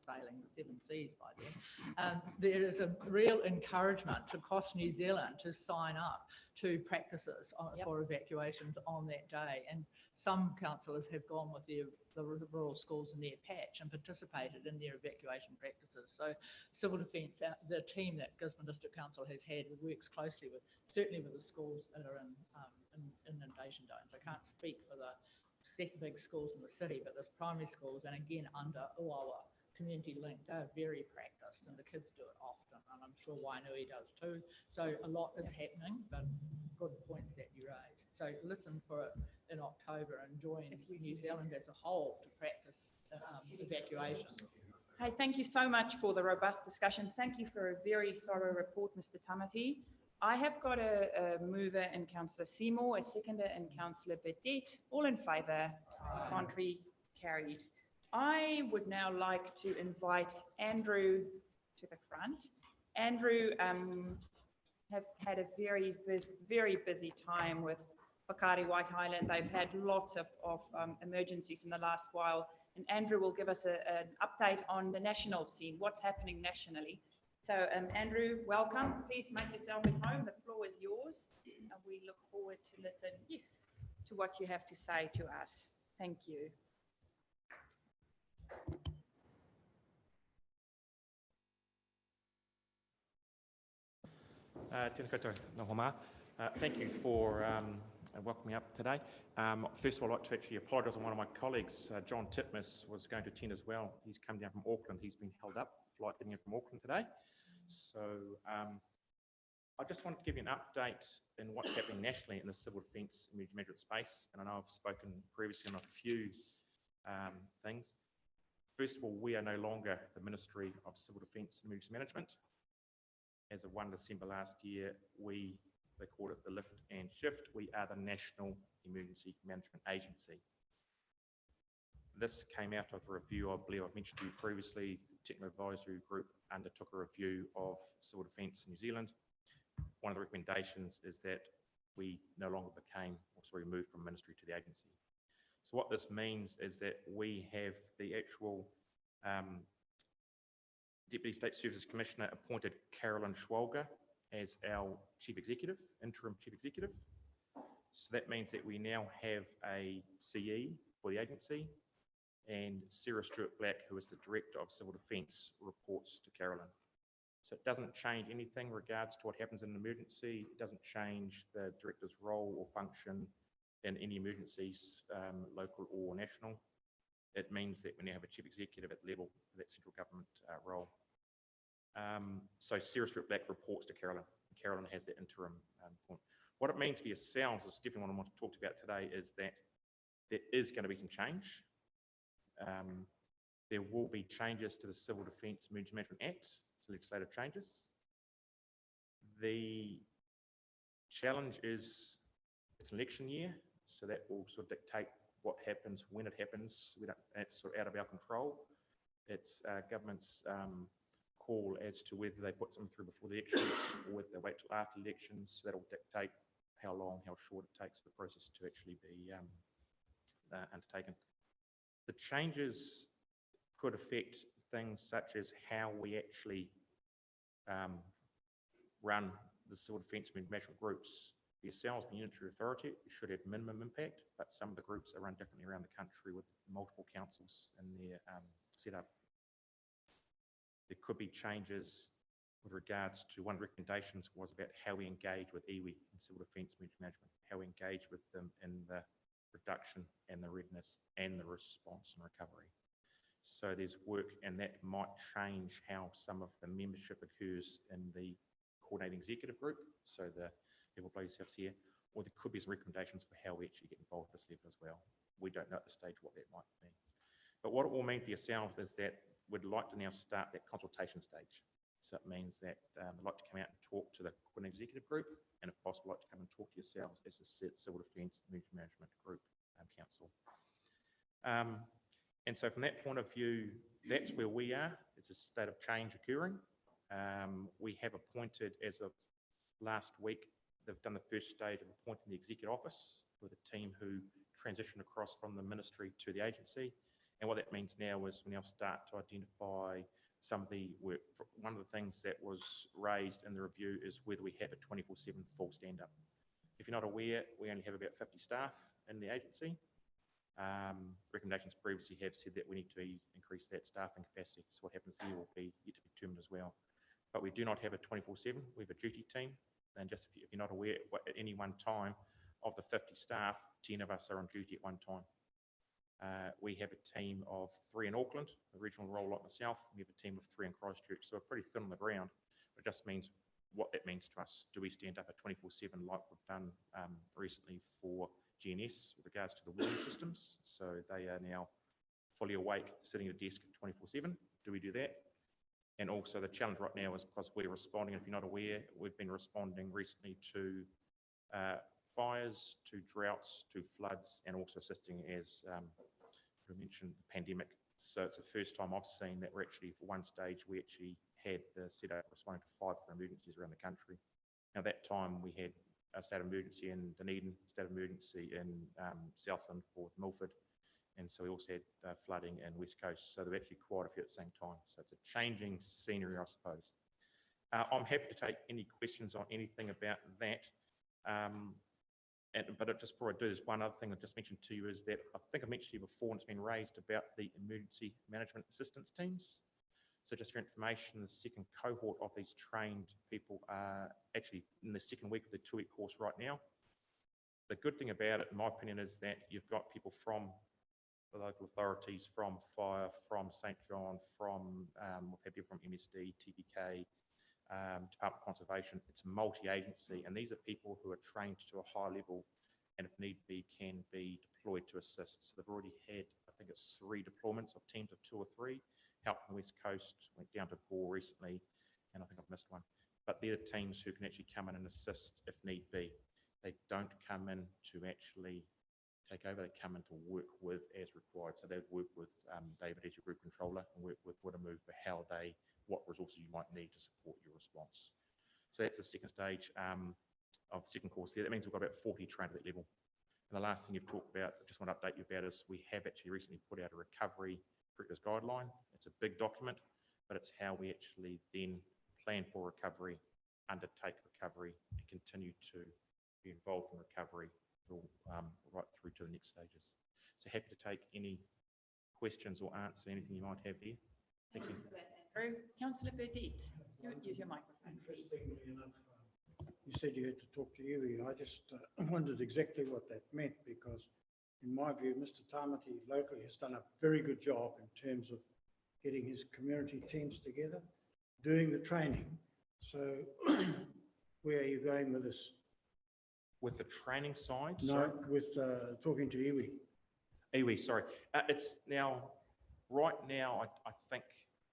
sailing the seven seas by then. There is a real encouragement across New Zealand to sign up to practices for evacuations on that day. And some councillors have gone with the rural schools in their patch and participated in their evacuation practices. So Civil Defence, the team that Gisborne District Council has had, works closely with, certainly with the schools that are in inundation zones. I can't speak for the big schools in the city, but there's primary schools, and again, under Uawa Community Link, they're very practiced and the kids do it often, and I'm sure Wainui does too. So a lot is happening, but good points that you raised. So listen for it in October and join New Zealand as a whole to practice evacuation. Hey, thank you so much for the robust discussion. Thank you for a very thorough report, Mr. Tamathi. I have got a mover in Councillor Seymour, a seconder in Councillor Bedette. All in favour, contrary, carried. I would now like to invite Andrew to the front. Andrew have had a very busy time with Whakaari White Highland. They've had lots of emergencies in the last while, and Andrew will give us an update on the national scene, what's happening nationally. So Andrew, welcome. Please make yourself at home. The floor is yours, and we look forward to listen, to what you have to say to us. Thank you. Tēnā koutou, nā hoa mā. Thank you for welcoming me up today. First of all, I'd like to actually apologise on one of my colleagues, John Titmus, was going to attend as well. He's come down from Auckland. He's been held up, flight getting in from Auckland today. So I just wanted to give you an update in what's happening nationally in the civil defence and emergency management space. And I know I've spoken previously on a few things. First of all, we are no longer the Ministry of Civil Defence and Emergency Management. As of 1 December last year, they called it the Lift and Shift. We are the National Emergency Management Agency. This came out of a review, I believe I've mentioned to you previously. The Technical Advisory Group undertook a review of civil defence in New Zealand. One of the recommendations is that we no longer moved from ministry to the agency. So what this means is that we have the actual Deputy State Services Commissioner appointed Carolyn Schwalger as our Chief Executive, Interim Chief Executive. So that means that we now have a CE for the agency, and Sarah Stewart-Black, who is the Director of Civil Defence, reports to Carolyn. So it doesn't change anything in regards to what happens in an emergency. It doesn't change the Director's role or function in any emergencies, local or national. It means that we now have a Chief Executive at level for that central government role. So Sarah Stewart-Black reports to Carolyn. Carolyn has that interim point. What it means for yourselves, is definitely what I want to talk about today, is that there is going to be some change. There will be changes to the Civil Defence Emergency Management Act, so legislative changes. The challenge is it's an election year, so that will sort of dictate what happens, when it happens. It's sort of out of our control. It's government's call as to whether they put something through before the elections or whether they wait till after the elections. So that'll dictate how long, how short it takes for the process to actually be undertaken. The changes could affect things such as how we actually run the civil defence management groups. The yourselves, being unitary authority, should have minimum impact, but some of the groups are run differently around the country with multiple councils in their setup. There could be changes with regards to, one of the recommendations was about how we engage with iwi in civil defence management, how we engage with them in the reduction and the readiness and the response and recovery. So there's work, and that might change how some of the membership occurs in the coordinating executive group, so the level below yourselves here, or there could be some recommendations for how we actually get involved at this level as well. We don't know at this stage what that might be. But what it will mean for yourselves is that we'd like to now start that consultation stage. So it means that we'd like to come out and talk to the coordinating executive group, and if possible, like to come and talk to yourselves as the Civil Defence Emergency Management Group Council. And so from that point of view, that's where we are. It's a state of change occurring. We have appointed, as of last week, they've done the first stage of appointing the executive office with a team who transitioned across from the ministry to the agency. And what that means now is we now start to identify some of the work. One of the things that was raised in the review is whether we have a 24/7 full stand-up. If you're not aware, we only have about 50 staff in the agency. Recommendations previously have said that we need to increase that staffing capacity. So what happens there will be yet to be determined as well. But we do not have a 24/7. We have a duty team. And just if you're not aware, at any one time of the 50 staff, 10 of us are on duty at one time. We have a team of 3 in Auckland, a regional role like myself. We have a team of 3 in Christchurch. So we're pretty thin on the ground. It just means what that means to us. Do we stand up at 24/7 like we've done recently for GNS with regards to the warning systems? So they are now fully awake, sitting at a desk 24/7. Do we do that? And also the challenge right now is because we're responding, if you're not aware, we've been responding recently to fires, to droughts, to floods, and also assisting as we mentioned the pandemic. So it's the first time I've seen that we're actually, for one stage, we actually had the setup responding to 5 different emergencies around the country. Now that time we had a state of emergency in Dunedin, state of emergency in Southland for Milford, and so we also had flooding in West Coast. So there were actually quite a few at the same time. So it's a changing scenery, I suppose. I'm happy to take any questions on anything about that. But just before I do, there's one other thing I just mentioned to you is that I think I mentioned to you before, and it's been raised about the emergency management assistance teams. So just for information, the second cohort of these trained people are actually in the second week of the 2-week course right now. The good thing about it, in my opinion, is that you've got people from the local authorities, from fire, from St. John, from we've had people from MSD, TPK, Department of Conservation. It's multi-agency, and these are people who are trained to a high level and if need be can be deployed to assist. So they've already had, I think it's 3 deployments of teams of 2 or 3, helped on the West Coast, went down to Gore recently, and I think I've missed one. But they're the teams who can actually come in and assist if need be. They don't come in to actually take over, they come in to work with as required. So they work with David as your group controller and work with Watermove for what resources you might need to support your response. So that's the second stage of the second course there. That means we've got about 40 trained at that level. And the last thing you've talked about, I just want to update you about is we have actually recently put out a recovery director's guideline. It's a big document, but it's how we actually then plan for recovery, undertake recovery, and continue to be involved in recovery right through to the next stages. So happy to take any questions or answer anything you might have there. Thank you. Andrew. Councillor Burdett, use your microphone, please. Interestingly enough, you said you had to talk to Iwi. I just wondered exactly what that meant because in my view, Mr. Tamati locally has done a very good job in terms of getting his community teams together, doing the training. So where are you going with this? With the training side? No, sorry? with talking to Iwi. Iwi, sorry. It's now, right now, I think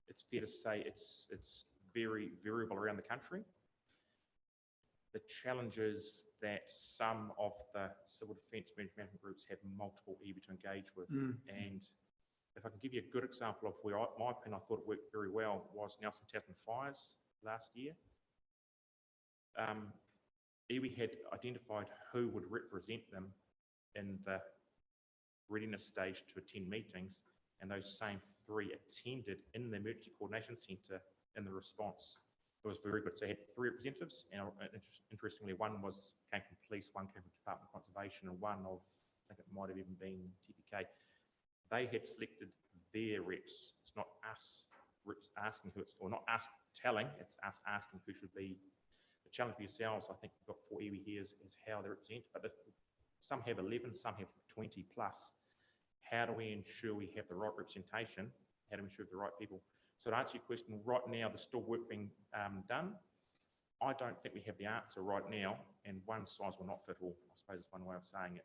it's fair to say it's very variable around the country. The challenge is that some of the civil defence management groups have multiple iwi to engage with. And if I can give you a good example of where, my opinion, I thought it worked very well, was Nelson Teton fires last year. Iwi had identified who would represent them in the readiness stage to attend meetings, and those same 3 attended in the Emergency Coordination Centre in the response. It was very good. So they had 3 representatives, and interestingly, one came from police, one came from Department of Conservation, and one of, I think it might have even been TPK. They had selected their reps. It's not us reps asking who it's, or not us telling, it's us asking who should be. The challenge for yourselves, I think we've got 4 iwi here, is how they represent, but if some have 11, some have 20 plus. How do we ensure we have the right representation? How do we ensure the right people? So to answer your question, right now, there's still work being done. I don't think we have the answer right now, and one size will not fit all, I suppose is one way of saying it.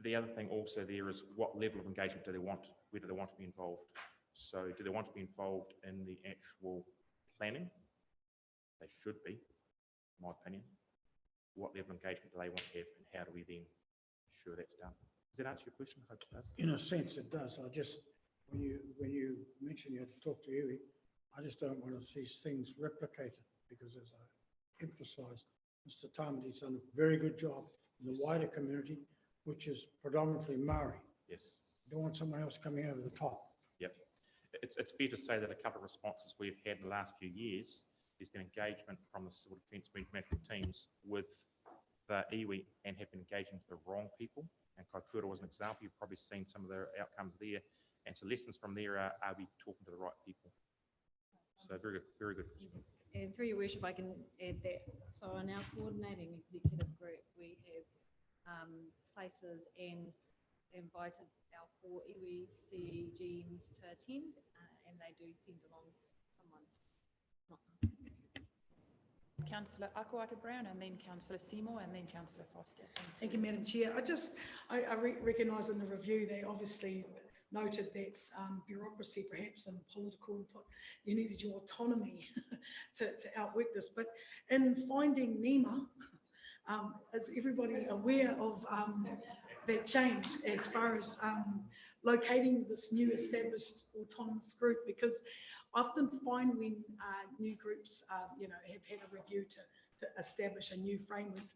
The other thing also there is what level of engagement do they want? Where do they want to be involved? So do they want to be involved in the actual planning? They should be, in my opinion. What level of engagement do they want to have, and how do we then ensure that's done? Does that answer your question? I hope it does. In a sense, it does. I just, when you mentioned you had to talk to Iwi, I just don't want to see things replicated because, as I emphasised, Mr. Tamati's done a very good job in the wider community, which is predominantly Maori. Yes. You don't want someone else coming over the top. Yep. It's fair to say that a couple of responses we've had in the last few years, there's been engagement from the civil defence management teams with the iwi and have been engaging with the wrong people. And Kaikoura was an example. You've probably seen some of the outcomes there. And so lessons from there are we talking to the right people? So very good question. And through your worship, I can add that. So in our coordinating executive group, we have places and invited our 4 iwi CEGMs to attend, and they do send along someone. Not us. Councillor Akuata-Brown, and then Councillor Seymour, and then Councillor Foster. Thank you, Madam Chair. I recognise in the review they obviously noted that bureaucracy perhaps and political input, you needed your autonomy to outwork this. But in finding NEMA, is everybody aware of that change as far as locating this new established autonomous group? Because I often find when new groups, have had a review to establish a new framework,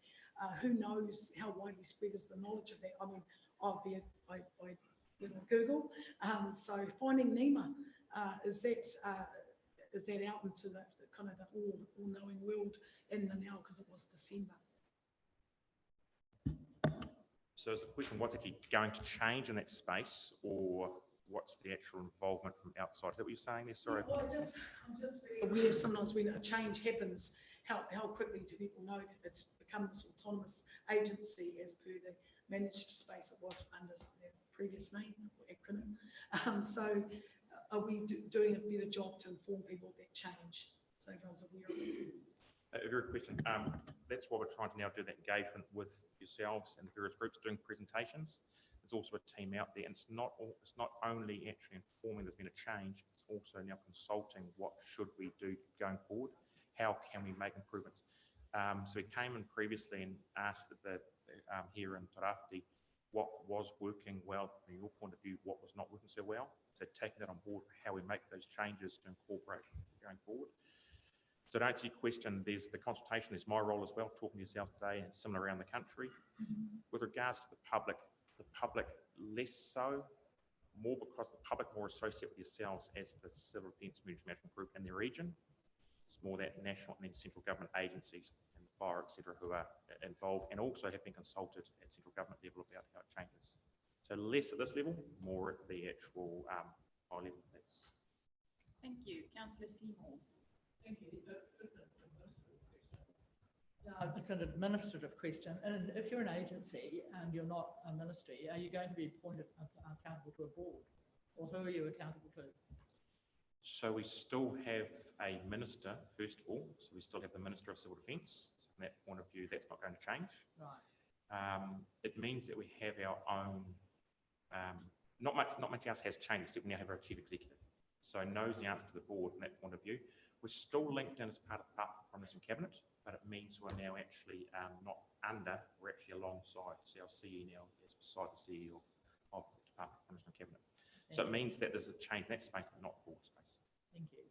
who knows how widely spread is the knowledge of that? I mean, I Google. So finding NEMA, is that out into the kind of the all-knowing world in the now, because it was December? So is the question what's actually going to change in that space, or what's the actual involvement from outside? Is that what you're saying there? Sorry. Well, I'm just very aware sometimes when a change happens, how quickly do people know that it's become this autonomous agency as per the managed space it was under their previous name or acronym. So are we doing a better job to inform people of that change so everyone's aware of it? A very good question. That's why we're trying to now do that engagement with yourselves and the various groups doing presentations. There's also a team out there, and it's not only actually informing there's been a change, it's also now consulting what should we do going forward, how can we make improvements. So we came in previously and asked that here in Tairāwhiti what was working well from your point of view, what was not working so well. So taking that on board for how we make those changes to incorporate going forward. So to answer your question, there's the consultation, there's my role as well, talking to yourselves today, and similar around the country. With regards to the public less so, more because the public more associate with yourselves as the Civil Defence Emergency Management Group in their region. It's more that national and then central government agencies and the fire, etc., who are involved and also have been consulted at central government level about how it changes. So less at this level, more at the actual high level. Thank you. Councillor Seymour. Thank you. It's an administrative question, and if you're an agency and you're not a ministry, are you going to be appointed accountable to a board, or who are you accountable to? So we still have a minister, first of all, so we still have the Minister of Civil Defence. So from that point of view, that's not going to change. Right. It means that we have our own, not much else has changed, except we now have our Chief Executive. So knows the answer to the board from that point of view. We're still linked in as part of the Department for Commerce and Cabinet, but it means we're now actually not under, we're actually alongside. So our CE now is beside the CEO of the Department for Commerce and Cabinet. So it means that there's a change in that space, but not board space. Thank you.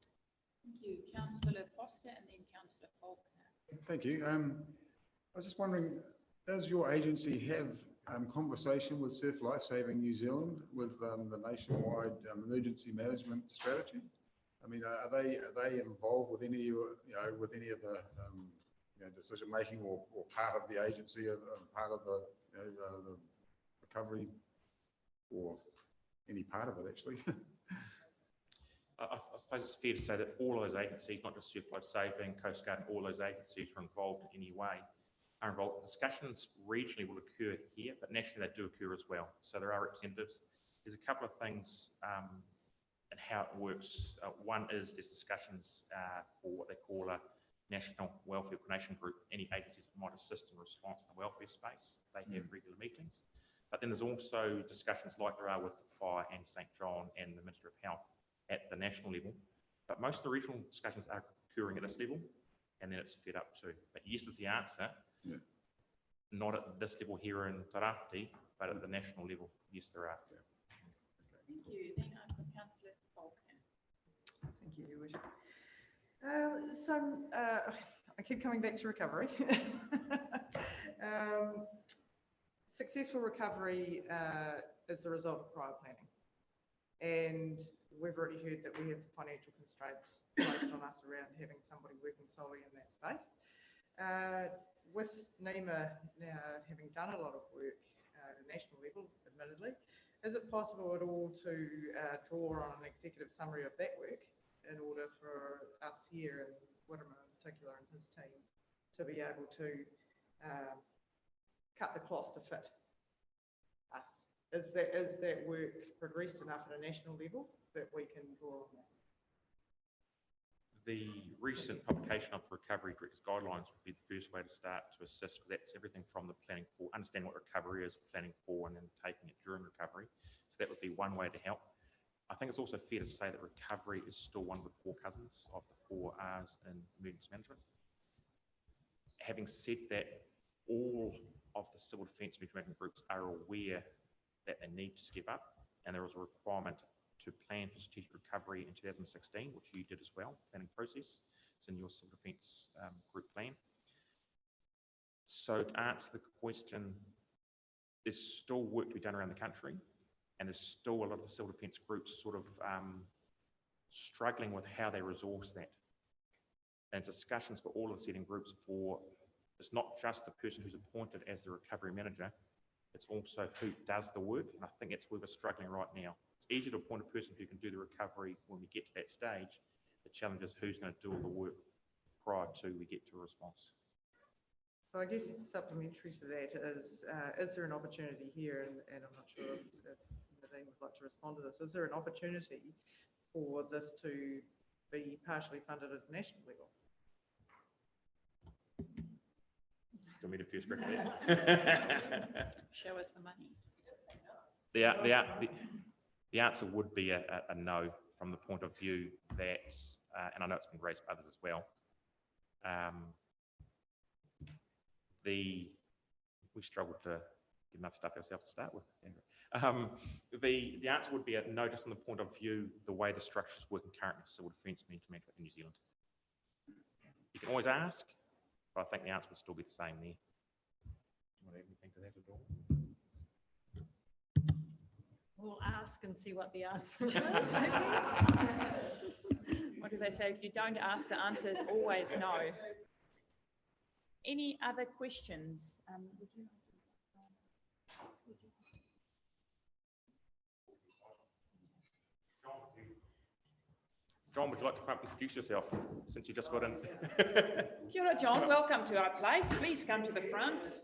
Thank you. Councillor Foster, and then Councillor Faulkner. Thank you. I was just wondering, does your agency have conversation with Surf Lifesaving New Zealand with the nationwide emergency management strategy? I mean, are they involved with any with any of the decision making or part of the agency, part of the the recovery, or any part of it actually? I suppose it's fair to say that all of those agencies, not just Surf Lifesaving, Coast Guard, all those agencies are involved in any way. Are involved. Discussions regionally will occur here, but nationally they do occur as well. So there are representatives. There's a couple of things and how it works. One is there's discussions for what they call a National Welfare Coordination Group. Any agencies that might assist in response to the welfare space, they have regular meetings. But then there's also discussions like there are with the Fire and St John and the Minister of Health at the national level. But most of the regional discussions are occurring at this level, and then it's fed up too. But yes is the answer. Yeah. Not at this level here in Tairāwhiti, but at the national level, yes, there are. Yeah. Thank you. Then I've got Councillor Faulkner. Thank you, Your Worship. I keep coming back to recovery. 6 successful recovery is the result of prior planning. And we've already heard that we have financial constraints placed on us around having somebody working solely in that space. With NEMA now having done a lot of work at a national level, admittedly, is it possible at all to draw on an executive summary of that work in order for us here, and Whittimer in particular and his team, to be able to cut the cloth to fit us? Is that work progressed enough at a national level that we can draw on that? The recent publication of the Recovery Director's Guidelines would be the first way to start to assist, because that's everything from the planning for, understanding what recovery is, planning for, and then taking it during recovery. So that would be one way to help. I think it's also fair to say that recovery is still one of the core cousins of the 4 Rs in emergency management. Having said that, all of the civil defence emergency management groups are aware that they need to step up, and there is a requirement to plan for strategic recovery in 2016, which you did as well, planning process. It's in your civil defence group plan. So to answer the question, there's still work to be done around the country, and there's still a lot of the civil defence groups sort of struggling with how they resource that. And discussions for all of the setting groups for, it's not just the person who's appointed as the recovery manager, it's also who does the work, and I think that's where we're struggling right now. It's easy to appoint a person who can do the recovery when we get to that stage. The challenge is who's going to do all the work prior to we get to a response. So I guess supplementary to that is there an opportunity here, and I'm not sure if Nadine would like to respond to this, is there an opportunity for this to be partially funded at a national level? Do you want me to first crack that? Show us the money. The answer would be a no, from the point of view that, and I know it's been raised by others as well, we struggled to get enough stuff ourselves to start with. The answer would be a no, just from the point of view, the way the structure is working currently for civil defence management in New Zealand. You can always ask, but I think the answer would still be the same there. Do you want to add anything to that at all? We'll ask and see what the answer is. What do they say? If you don't ask, the answer is always no. Any other questions? John, would you like to come up and introduce yourself, since you just got in? Kia ora, John. Welcome to our place. Please come to the front.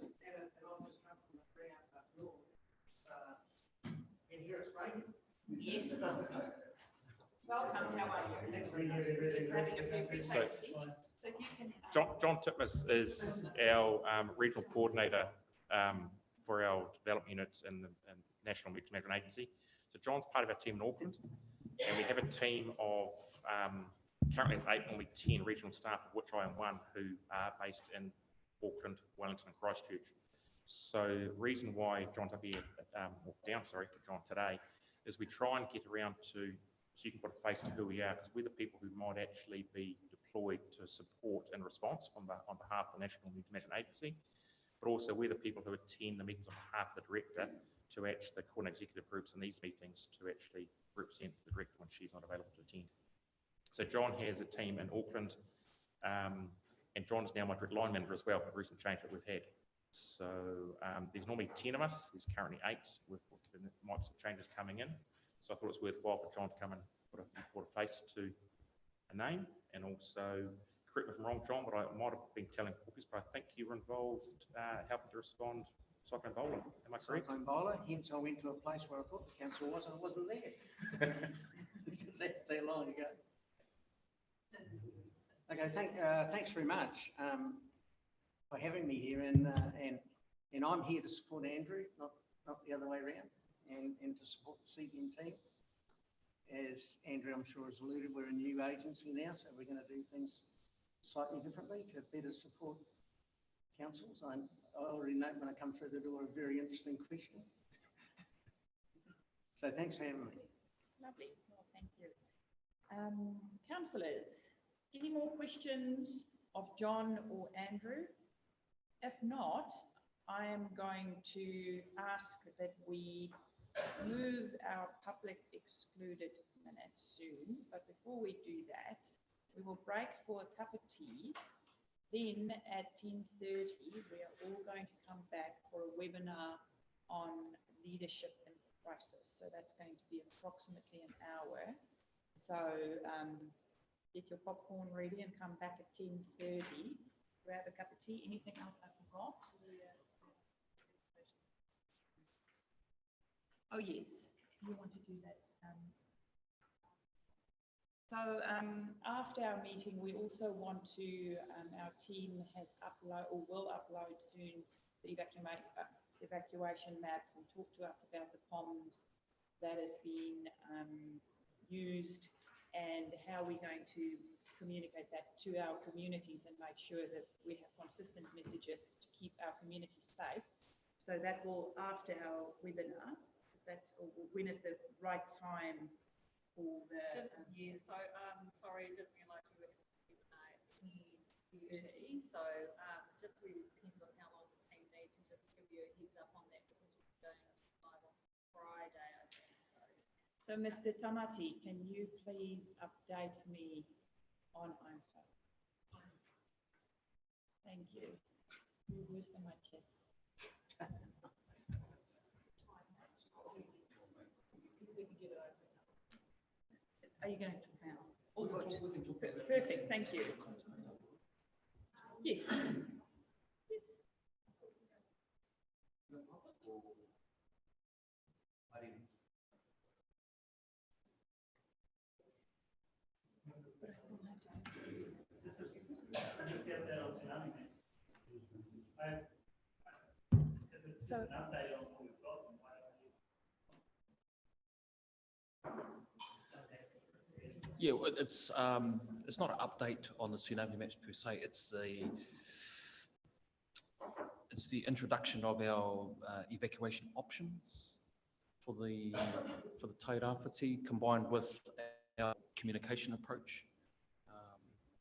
Yes. Welcome. How are you? Just having a few brief seat. So if you can, John Titmus is our regional coordinator for our development units in the National Emergency Management Agency. So John's part of our team in Auckland, and we have a team of currently it's 8, normally 10 regional staff, of which I am one, who are based in Auckland, Wellington, and Christchurch. So the reason why John's up here, for John today, is we try and get around to, so you can put a face to who we are, because we're the people who might actually be deployed to support and response on behalf of the National Emergency Management Agency, but also we're the people who attend the meetings on behalf of the director to actually coordinate executive groups in these meetings to actually represent the director when she's not available to attend. So John has a team in Auckland, and John is now my direct line manager as well, a recent change that we've had. So there's normally 10 of us, there's currently 8 with the Microsoft changes coming in. So I thought it was worthwhile for John to come and put a face to a name, and also, correct me if I'm wrong, John, but I might have been telling cookies, but I think you were involved helping to respond Cyclone Bowler. Am I correct? Cyclone Bowler, hence I went to a place where I thought the council was and I wasn't there. That's that long ago. Okay, thanks very much for having me here, and I'm here to support Andrew, not the other way around, and to support the CDM team. As Andrew, I'm sure, has alluded, we're a new agency now, so we're going to do things slightly differently to better support councils. I already know when I come through the door a very interesting question. So thanks for having me. Lovely. Well, thank you. Councillors, any more questions of John or Andrew? If not, I am going to ask that we move our public excluded minutes soon, but before we do that, we will break for a cup of tea. Then at 10:30, we are all going to come back for a webinar on leadership in crisis. So that's going to be approximately an hour. So get your popcorn ready and come back at 10:30. Grab a cup of tea. Anything else I forgot? Oh, yes, you want to do that. So after our meeting, we also want to, our team has upload or will upload soon the evacuation maps and talk to us about the comms that has been used and how we're going to communicate that to our communities and make sure that we have consistent messages to keep our communities safe. So that will, after our webinar, or when is the right time for the... Yeah, so, sorry, I didn't realise we were having a 10:30. So just really depends on how long the team needs, and just to give you a heads up on that, because we're going live on Friday, I think. So Mr. Tamati, can you please update me on IMSA? Thank you. You're worse than my kids. Are you going to talk now? All good. Perfect, thank you. Yes. Yes. So, Yeah, well, it's not an update on the tsunami maps per se. It's the introduction of our evacuation options for the tairawhiti combined with our communication approach.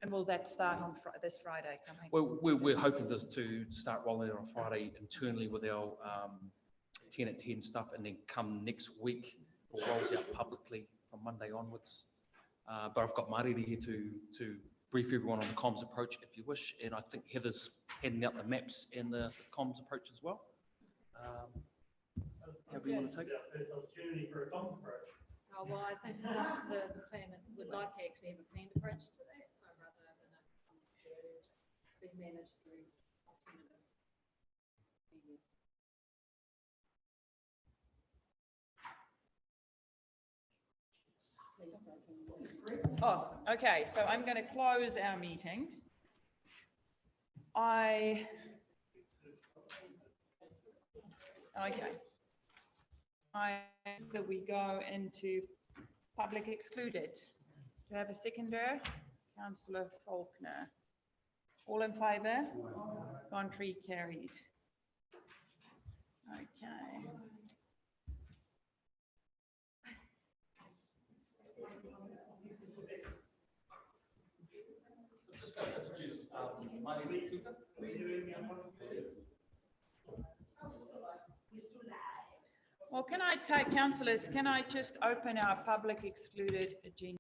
and will that start on this Friday coming? Well, we're hoping to start rolling it on Friday internally with our 10 at 10 stuff, and then come next week, it rolls out publicly from Monday onwards. But I've got Mariri here to brief everyone on the comms approach if you wish, and I think Heather's handing out the maps and the comms approach as well. How do you want to take it? First opportunity for a comms approach. Oh, well, I think the plan would like to actually have a planned approach to that, so rather than be managed through alternative media. Oh, okay, so I'm going to close our meeting. That we go into public excluded. Do I have a seconder? Councillor Faulkner. All in favour? Contrary carried. Okay. Just going to introduce Mariri Kuka. Well, can I take, councillors, can I just open our public excluded agenda?